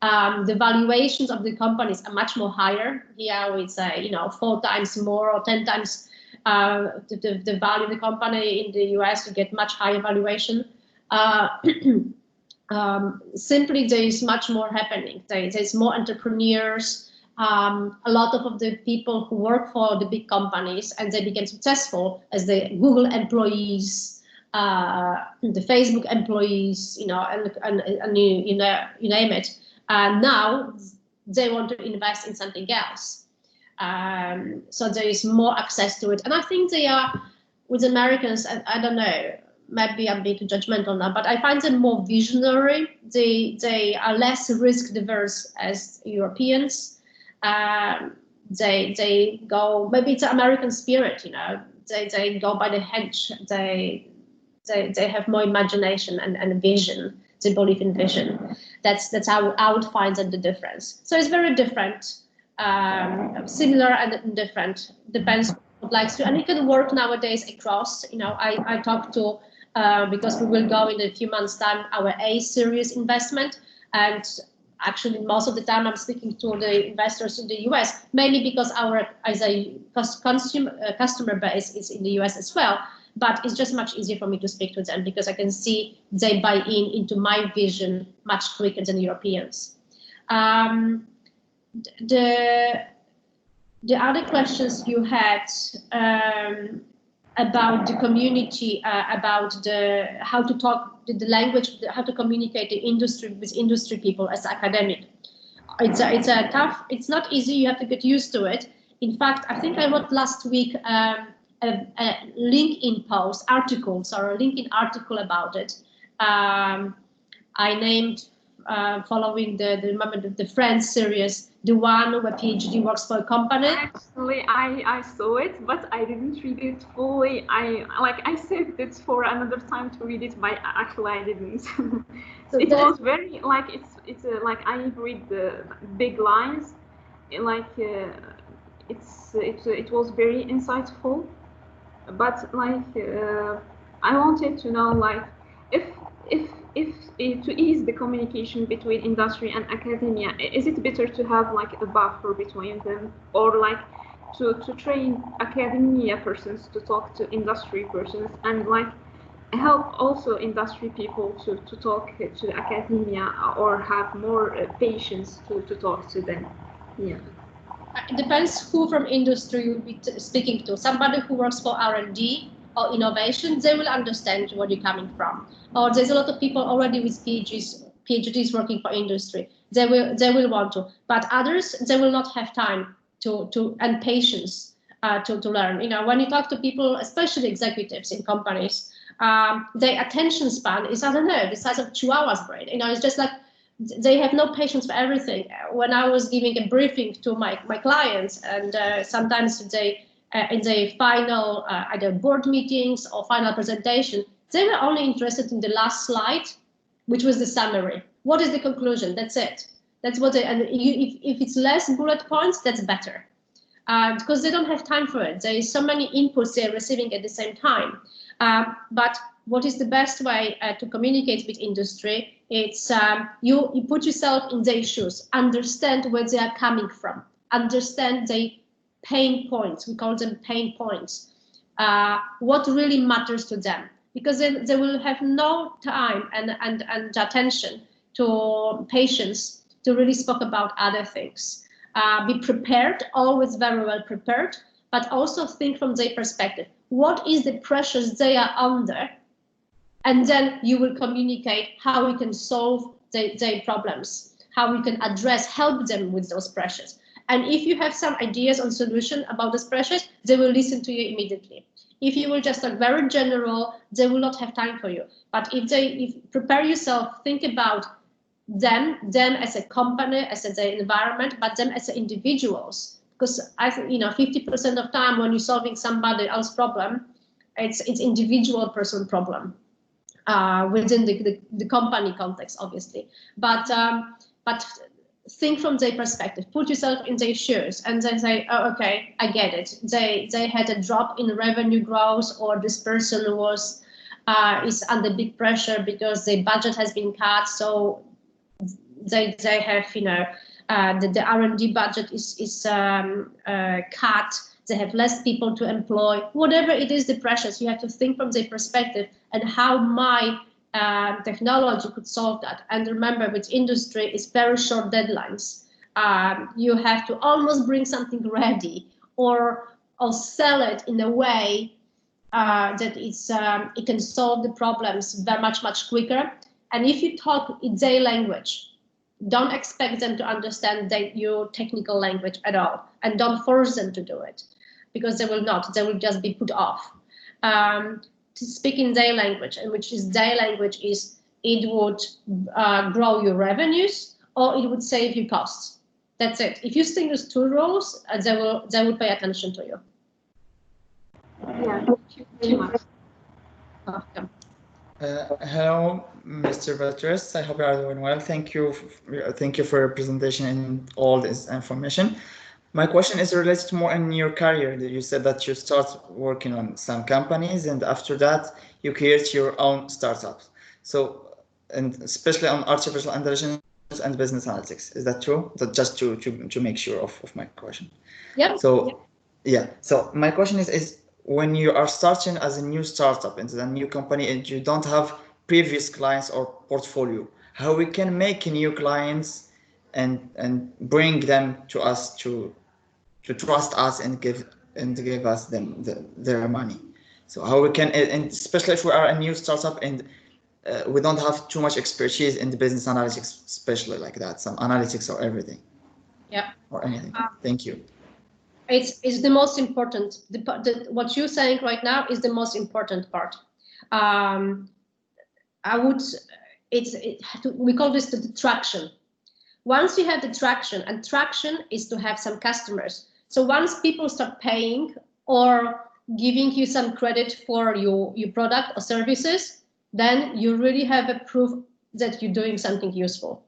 The valuations of the companies are much more higher. Here we say, 4 times more or 10 times the value of the company. In the US, you get much higher valuation. Simply, there is much more happening. There's more entrepreneurs. A lot of the people who work for the big companies and they became successful as the Google employees, the Facebook employees, and you name it. Now they want to invest in something else. So there is more access to it. And I think they are, with Americans, I don't know, maybe I'm being judgmental now, but I find them more visionary. They are less risk diverse as Europeans. They go, maybe it's an American spirit, they go by the hedge. They have more imagination and vision. They believe in vision. That's how I would find the difference. So it's very different, similar and different. Depends what likes to, and it can work nowadays across. I talk to because we will go in a few months' time our A series investment, and actually most of the time I'm speaking to the investors in the US, mainly because our customer base is in the US as well. But it's just much easier for me to speak to them because I can see they buy into my vision much quicker than Europeans. The other questions you had about the community, about how to talk, the language, how to communicate the industry with industry people as academic. It's a tough, it's not easy, you have to get used to it. In fact, I think I wrote last week a LinkedIn article about it. I named, following the Friends series, the one where PhD works for a company. Actually, I saw it, but I didn't read it fully. I saved it for another time to read it, but actually I didn't. So it was very like I read the big lines, it was very insightful. But I wanted to know if to ease the communication between industry and academia, is it better to have a buffer between them, or to train academia persons to talk to industry persons, and help also industry people to talk to academia, or have more patience to talk to them? Yeah. It depends who from industry you'll be speaking to. Somebody who works for R&D or innovation, they will understand where you're coming from. Or there's a lot of people already with PhDs working for industry. They will want to. But others, they will not have time and patience to learn. When you talk to people, especially executives in companies, their attention span is, I don't know, the size of 2 hours brain. It's just like they have no patience for everything. When I was giving a briefing to my clients, and sometimes they in the final either board meetings or final presentation, they were only interested in the last slide, which was the summary. What is the conclusion? That's it. That's what if it's less bullet points, that's better. Because they don't have time for it. There is so many inputs they're receiving at the same time. But what is the best way to communicate with industry? It's you put yourself in their shoes, understand where they are coming from, understand their pain points. We call them pain points. What really matters to them, because they will have no time and attention to patience to really speak about other things. Be prepared, always very well prepared, but also think from their perspective. What is the pressures they are under? And then you will communicate how we can solve their problems, how we can help them with those pressures. And if you have some ideas on solution about these pressures, they will listen to you immediately. If you will just talk very general, they will not have time for you. But if prepare yourself, think about them as a company, as the environment, but them as individuals. Because I think 50% of time when you're solving somebody else's problem, it's individual person problem within the company context, obviously. But think from their perspective, put yourself in their shoes, and then say, oh, okay, I get it. They had a drop in revenue growth, or this person is under big pressure because their budget has been cut, so they have the R&D budget is cut. They have less people to employ. Whatever it is, the pressures, you have to think from their perspective and how my technology could solve that. And remember, with industry, it's very short deadlines. You have to almost bring something ready, or sell it in a way that it can solve the problems very much quicker. And if you talk in their language, don't expect them to understand your technical language at all, and don't force them to do it, because they will not. They will just be put off. To speak in their language, and which is their language is it would grow your revenues or it would save you costs. That's it. If you stick those two rules, they will pay attention to you. Yeah, thank you very much. Welcome. Hello, Mr. Beatrice. I hope you are doing well. Thank you for your presentation and all this information. My question is related more in your career. You said that you start working on some companies, and after that you create your own startups. So, and especially on artificial intelligence and business analytics. Is that true? That just to make sure of my question. Yeah. So, yeah. So my question is when you are starting as a new startup into a new company and you don't have previous clients or portfolio, how we can make new clients and bring them to us to trust us and give us their money. So how we can, and especially if we are a new startup and we don't have too much expertise in the business analytics, especially like that, some analytics or everything. Yeah. Or anything. Thank you. It's the most important. What you're saying right now is the most important part. We call this the traction. Once you have the traction, and traction is to have some customers. So once people start paying or giving you some credit for your product or services, then you really have a proof that you're doing something useful.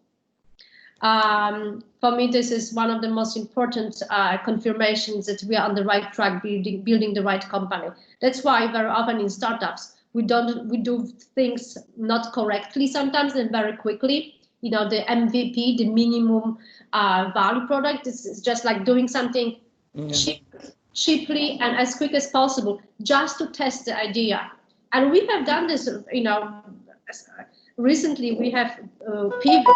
For me, this is one of the most important confirmations that we are on the right track, building the right company. That's why very often in startups, we do things not correctly sometimes and very quickly. The MVP, the minimum value product, is just like doing something cheaply and as quick as possible, just to test the idea. And we have done this, recently we have pivot.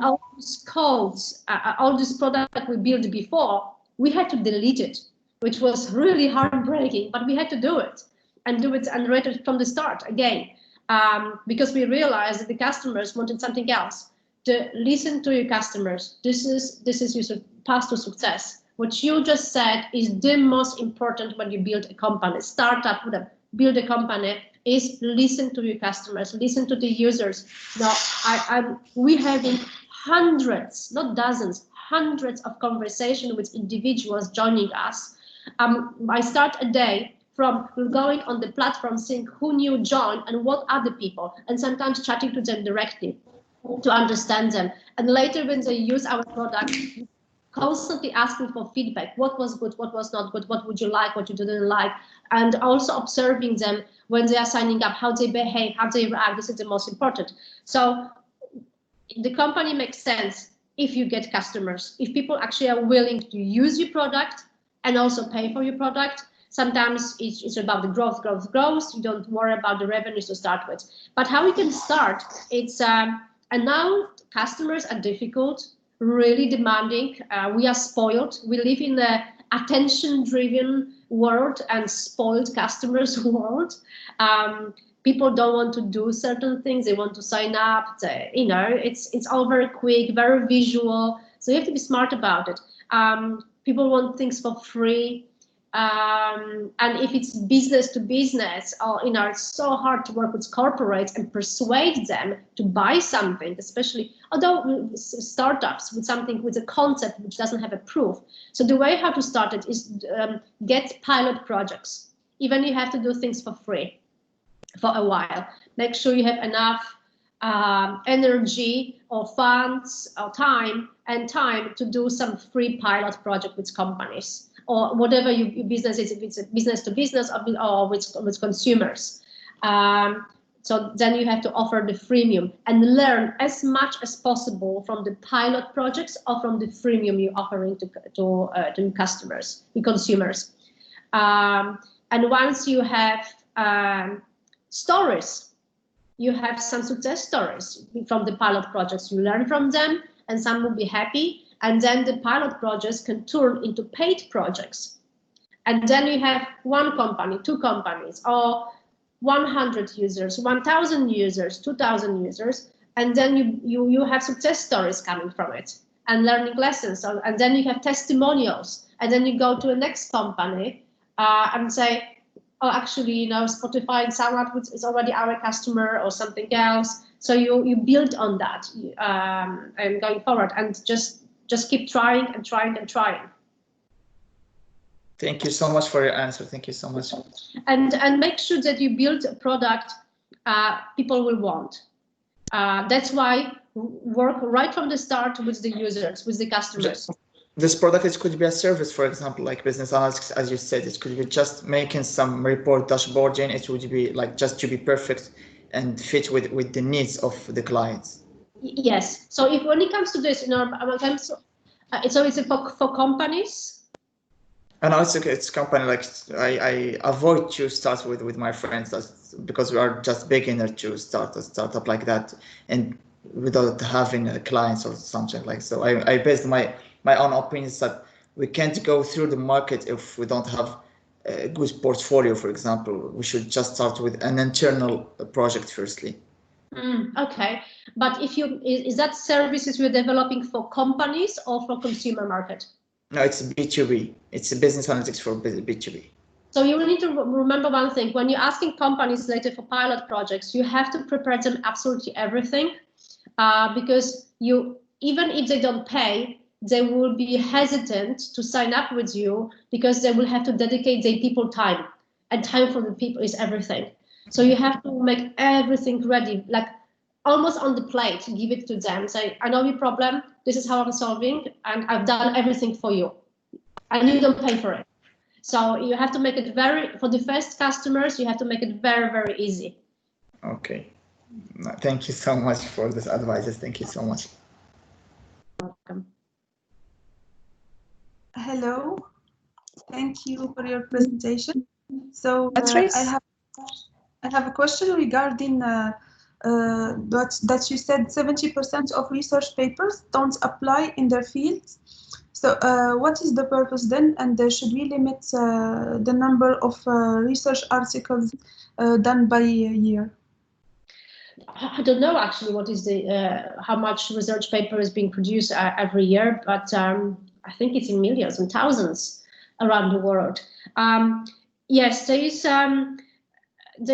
All these codes, all this product we built before, we had to delete it, which was really heartbreaking, but we had to do it and write it from the start again, because we realized that the customers wanted something else. To listen to your customers. This is your path to success. What you just said is the most important when you build a company. Startup, build a company, is listen to your customers, listen to the users. Now, we're having hundreds, not dozens, hundreds of conversations with individuals joining us. I start a day from going on the platform, seeing who new joined and what other people, and sometimes chatting to them directly to understand them. And later when they use our product, constantly asking for feedback. What was good, what was not good, what would you like, what you didn't like, and also observing them when they are signing up, how they behave, how they react. This is the most important. So the company makes sense if you get customers, if people actually are willing to use your product and also pay for your product. Sometimes it's about the growth. You don't worry about the revenues to start with. But how we can start, and now customers are difficult, really demanding. We are spoiled. We live in an attention-driven world and spoiled customers world. People don't want to do certain things. They want to sign up. It's all very quick, very visual. So you have to be smart about it. People want things for free. And if it's business to business, or it's so hard to work with corporates and persuade them to buy something, especially although startups with something with a concept which doesn't have a proof. So the way how to start it is get pilot projects. Even you have to do things for free for a while. Make sure you have enough energy or funds or time to do some free pilot project with companies, or whatever your business is, if it's a business to business or with consumers. So then you have to offer the freemium and learn as much as possible from the pilot projects or from the freemium you're offering to your customers, your consumers. And once you have stories, you have some success stories from the pilot projects, you learn from them, and some will be happy. And then the pilot projects can turn into paid projects. And then you have one company, two companies, or 100 users, 1,000 users, 2,000 users, and then you have success stories coming from it and learning lessons. And then you have testimonials, and then you go to the next company and say, oh, actually, Spotify and SoundCloud is already our customer or something else. So you build on that and going forward, and just keep trying and trying and trying. Thank you so much for your answer. Thank you so much. And make sure that you build a product people will want. That's why work right from the start with the users, with the customers. This product, it could be a service, for example, like business analytics, as you said. It could be just making some report dashboarding. It would be like just to be perfect and fit with the needs of the clients. Yes. So when it comes to this, so it's for companies. And also it's company, like I avoid to start with my friends, because we are just beginner to start a startup like that, and without having clients or something like. So I based my own opinions that we can't go through the market if we don't have a good portfolio. For example, we should just start with an internal project firstly. Okay, but is that services you're developing for companies or for consumer market? No, it's B2B. It's a business analytics for B2B. So you will need to remember one thing. When you're asking companies later for pilot projects, you have to prepare them absolutely everything, because even if they don't pay, they will be hesitant to sign up with you, because they will have to dedicate their people time, and time for the people is everything. So you have to make everything ready, like almost on the plate, give it to them. Say, I know your problem, this is how I'm solving, and I've done everything for you, and you don't pay for it. So you have to make it for the first customers, you have to make it very, very easy. Okay. Thank you so much for this advice. Thank you so much. Welcome. Hello. Thank you for your presentation. So I have a question regarding that you said 70% of research papers don't apply in their fields. So what is the purpose then, and should we limit the number of research articles done by a year? I don't know actually what is how much research paper is being produced every year, but I think it's in millions and thousands around the world. Yes, there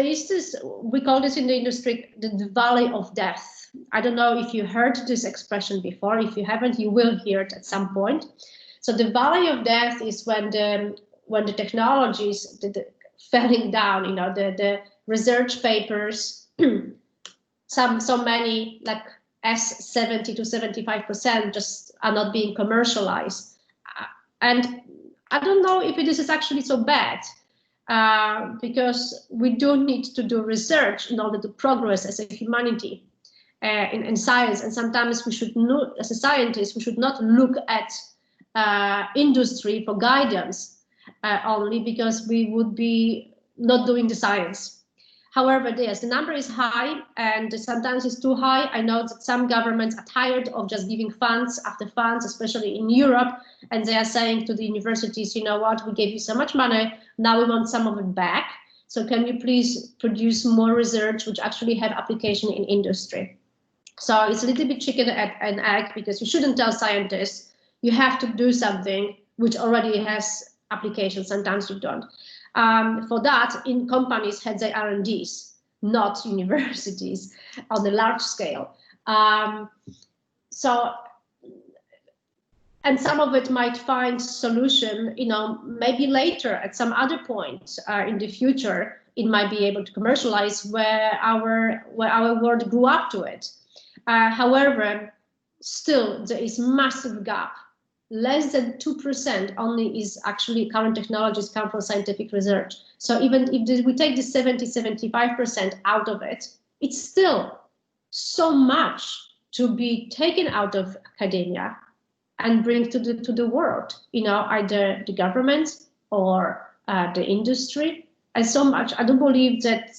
is this, we call this in the industry the valley of death. I don't know if you heard this expression before. If you haven't, you will hear it at some point. So the valley of death is when the technologies falling down, the research papers, so many, like 70 to 75% just are not being commercialized. And I don't know if this is actually so bad, because we do need to do research in order to progress as a humanity in science. And sometimes we should not, as a scientist, we should not look at industry for guidance only, because we would be not doing the science. However, yes, the number is high, and sometimes it's too high. I know that some governments are tired of just giving funds after funds, especially in Europe, and they are saying to the universities, you know what, we gave you so much money, now we want some of it back. So can you please produce more research which actually have application in industry? So it's a little bit chicken and egg, because you shouldn't tell scientists You have to do something which already has applications. Sometimes you don't. For that, in companies had their R&Ds, not universities on a large scale. And some of it might find solution, maybe later at some other point in the future. It might be able to commercialize where our world grew up to it. However, still there is massive gap. Less than 2% only is actually current technologies come from scientific research. So even if we take the 70-75% out of it, it's still so much to be taken out of academia and bring to the world, either the government or the industry. And so much, I do believe that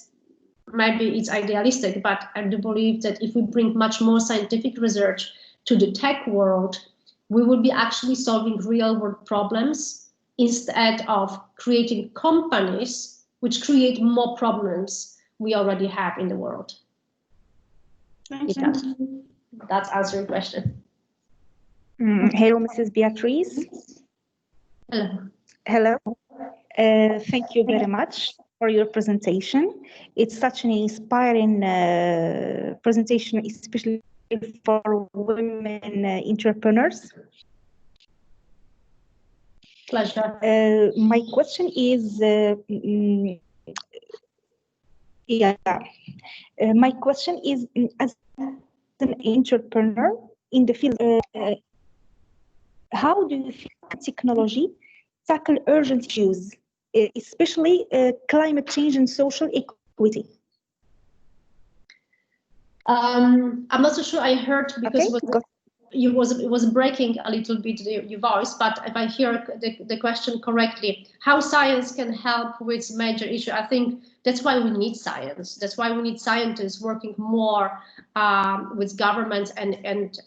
maybe it's idealistic, but I do believe that if we bring much more scientific research to the tech world, we will be actually solving real world problems instead of creating companies which create more problems we already have in the world. Thank you. That's answering your question. Hello, Mrs. Beatrice. Hello. Hello. Thank you very much for your presentation. It's such an inspiring presentation, especially for women entrepreneurs. Pleasure. My question is, my question is, as an entrepreneur in the field, how do you think technology tackle urgent issues, especially climate change and social equity? I'm not so sure I heard because Okay, it was breaking a little bit your voice, but if I hear the question correctly, how science can help with major issue, I think that's why we need science. That's why we need scientists working more with governments and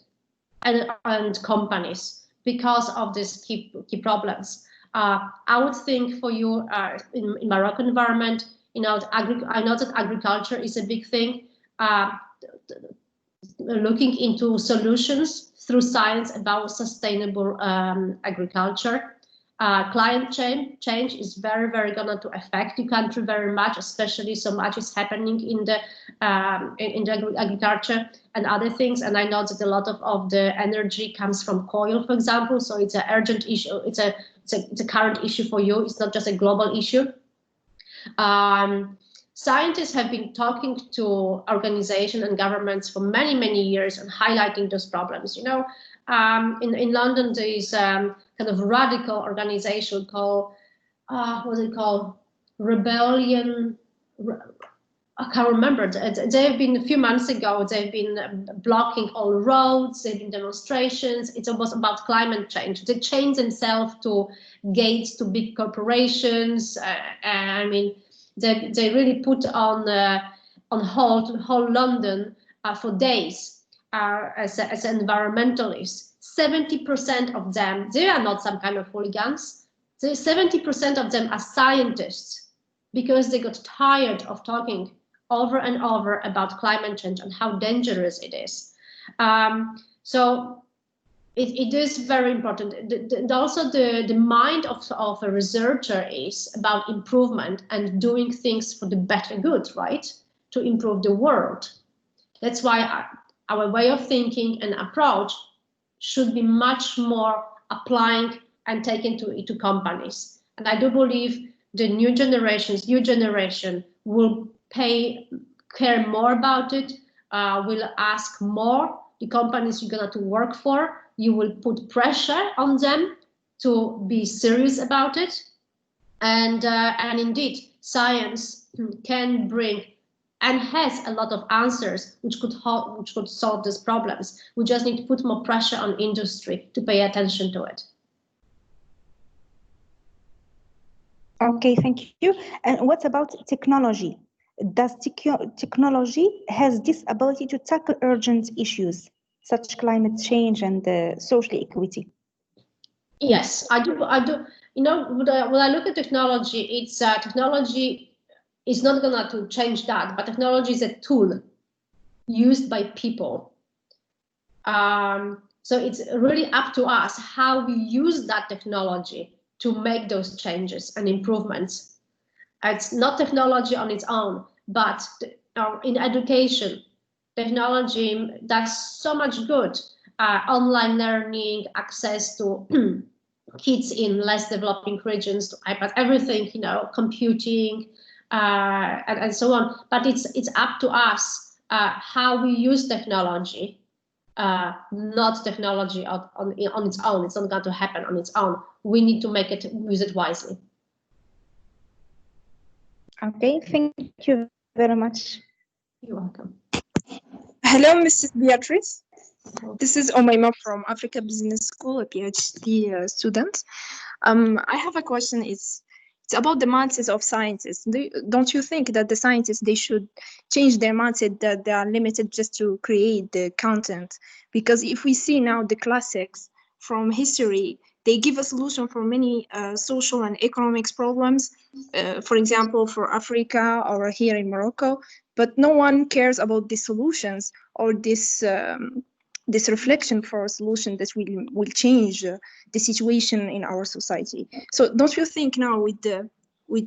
companies because of these key problems. I would think for you in Moroccan environment, I know that agriculture is a big thing. Looking into solutions through science about sustainable agriculture. Climate change is very, very going to affect the country very much, especially so much is happening in the agriculture and other things. And I know that a lot of the energy comes from coal, for example. So it's an urgent issue. It's a current issue for you. It's not just a global issue. Scientists have been talking to organizations and governments for many, many years and highlighting those problems. In London, there is kind of radical organization called, what's it called? Rebellion. I can't remember. They've been a few months ago, they've been blocking all roads, they've been demonstrations. It's almost about climate change. They change themselves to gates to big corporations. I mean, they really put on hold whole London for days as environmentalists. 70% of them, they are not some kind of hooligans. 70% of them are scientists because they got tired of talking over and over about climate change and how dangerous it is. So it is very important. Also, the mind of a researcher is about improvement and doing things for the better good, right? To improve the world. That's why our way of thinking and approach should be much more applying and taken to companies. And I do believe the new generation will care more about it, will ask more. The companies you're going to work for, you will put pressure on them to be serious about it. And indeed, science can bring and has a lot of answers which could solve these problems. We just need to put more pressure on industry to pay attention to it. Okay, thank you. And what about technology? Does technology has this ability to tackle urgent issues such climate change and social equity? Yes, I do. When I look at technology, it's technology is not going to change that, but technology is a tool used by people. So it's really up to us how we use that technology to make those changes and improvements. It's not technology on its own, but in education, technology does so much good. Online learning, access to kids in less developing regions, to iPad, everything, you know, computing, and so on. But it's up to us how we use technology, not technology on its own. It's not going to happen on its own. We need to use it wisely. Okay, thank you very much. You're welcome. Hello, Mrs. Beatrice. This is Umayma from Africa Business School, a PhD student. I have a question. It's about the mindset of scientists. Don't you think that the scientists, they should change their mindset, that they are limited just to create the content? Because if we see now the classics from history, they give a solution for many social and economics problems, for example, for Africa or here in Morocco, but no one cares about the solutions or this reflection for a solution that will change the situation in our society. So don't you think now with the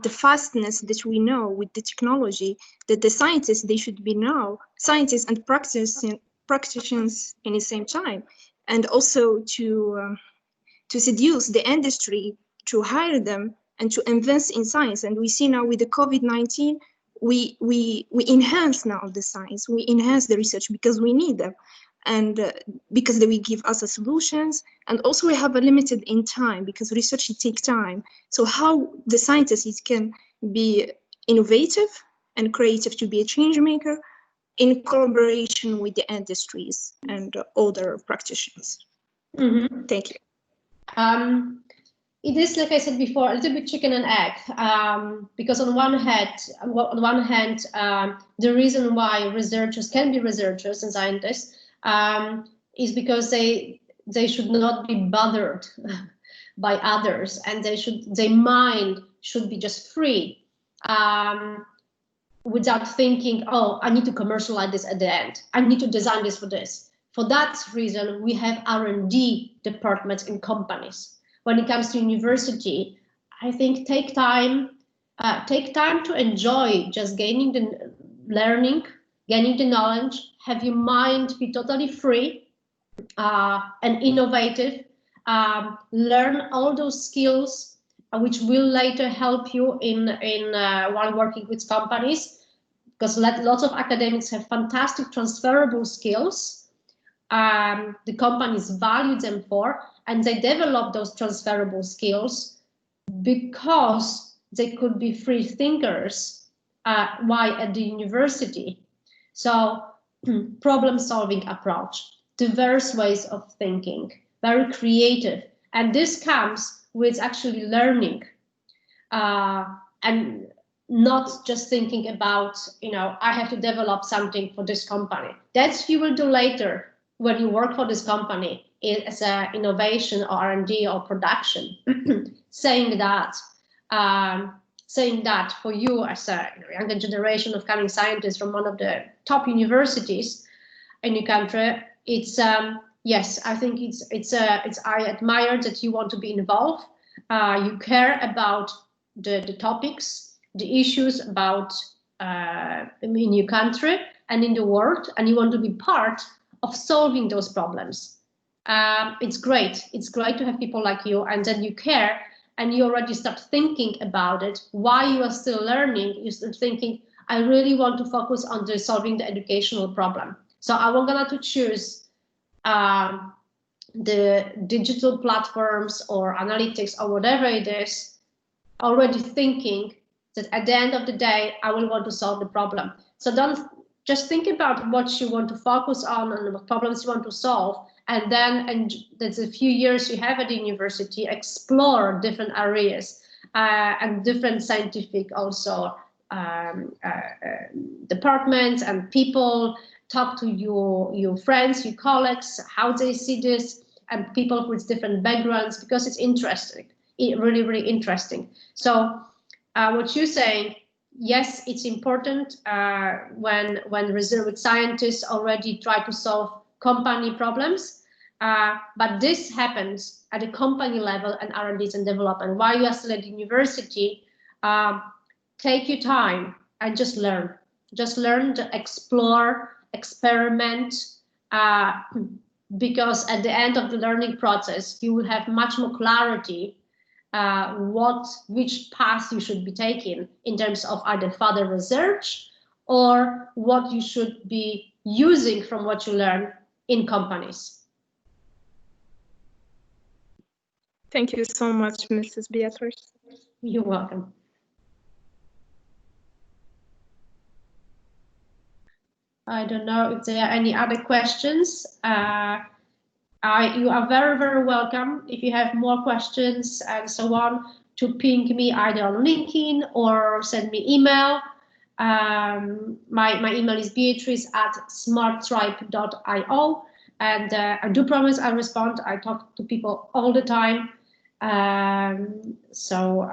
fastness that we know with the technology, that the scientists, they should be now scientists and practitioners in the same time, and also to seduce the industry, to hire them and to invest in science? And we see now with the COVID-19, we enhance now the science, we enhance the research because we need them, and because they will give us the solutions. And also we have a limited in time because research, it takes time. So how the scientists can be innovative and creative to be a change maker in collaboration with the industries and other practitioners. Mm-hmm. Thank you. It is, like I said before, a little bit chicken and egg, because on one hand, the reason why researchers can be researchers and scientists is because they should not be bothered by others, and their mind should be just free, without thinking, oh, I need to commercialize this at the end, I need to design this for this. For that reason, we have R&D departments in companies. When it comes to university, I think take time to enjoy just gaining the learning, gaining the knowledge, have your mind be totally free and innovative, learn all those skills which will later help you while working with companies, because lots of academics have fantastic transferable skills. The companies value them for, and they develop those transferable skills because they could be free thinkers while at the university. So problem-solving approach, diverse ways of thinking, very creative, and this comes with actually learning and not just thinking about, I have to develop something for this company. That's you will do later when you work for this company as an innovation or R&D or production. saying that for you as a younger generation of coming scientists from one of the top universities in your country, it's yes, I think it's I admire that you want to be involved. You care about the topics, the issues about in your country and in the world, and you want to be part of solving those problems. It's great. It's great to have people like you, and then you care, and you already start thinking about it. While you are still learning, you start thinking, I really want to focus on solving the educational problem. So I'm going to choose the digital platforms or analytics or whatever it is, already thinking that at the end of the day, I will want to solve the problem. So don't just think about what you want to focus on and what problems you want to solve. And then, and that's a few years you have at the university, explore different areas and different scientific also departments and people. Talk to your friends, your colleagues, how they see this, and people with different backgrounds, because it's interesting, really, really interesting. So what you're saying, yes, it's important when with scientists already try to solve company problems, But this happens at the company level and R&D and development. While you are still at university, take your time and just learn. Just learn to explore, experiment, because at the end of the learning process, you will have much more clarity which path you should be taking in terms of either further research or what you should be using from what you learn in companies. Thank you so much, Mrs. Beatrice. You're welcome. I don't know if there are any other questions. You are very, very welcome if you have more questions and so on to ping me either on LinkedIn or send me email. My email is beatrice@smarttribe.io, and I do promise I respond. I talk to people all the time. So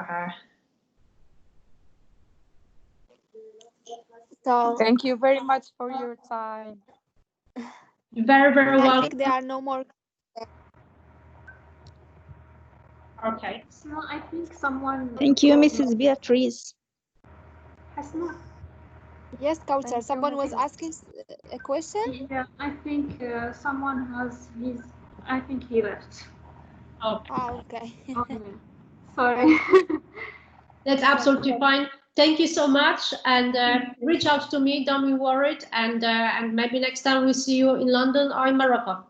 Thank you very much for your time. Very, very welcome. I think there are no more. Okay. So I think someone. Thank you, Mrs. Beatrice. Hasna. Yes, Kautsar, Thank you, someone was Mrs. asking a question. Yeah, I think someone has his. I think he left. Oh, Okay. Okay. Sorry. that's absolutely fine. Thank you so much, and reach out to me. Don't be worried, and maybe next time we see you in London or in Morocco.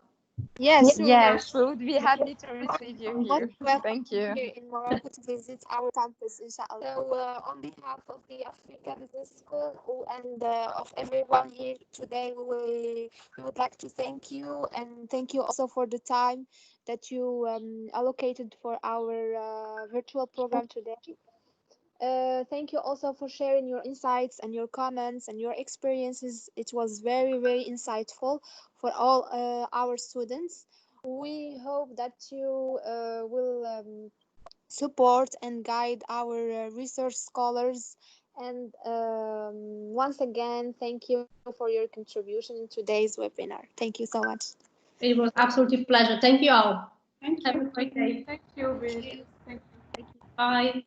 Yes, sure. Yes, we would be happy to receive you Most here. welcome Thank you. here in Morocco to visit our campus, inshallah. So, on behalf of the Africa Business School and of everyone here today, we would like to thank you, and thank you also for the time that you allocated for our virtual program today. Thank you also for sharing your insights and your comments and your experiences. It was very, very insightful for all our students. We hope that you will support and guide our research scholars. And once again, thank you for your contribution in today's webinar. Thank you so much. It was absolutely a pleasure. Thank you all. Thank Have you. a great day. Thank you. Thank you. Bye.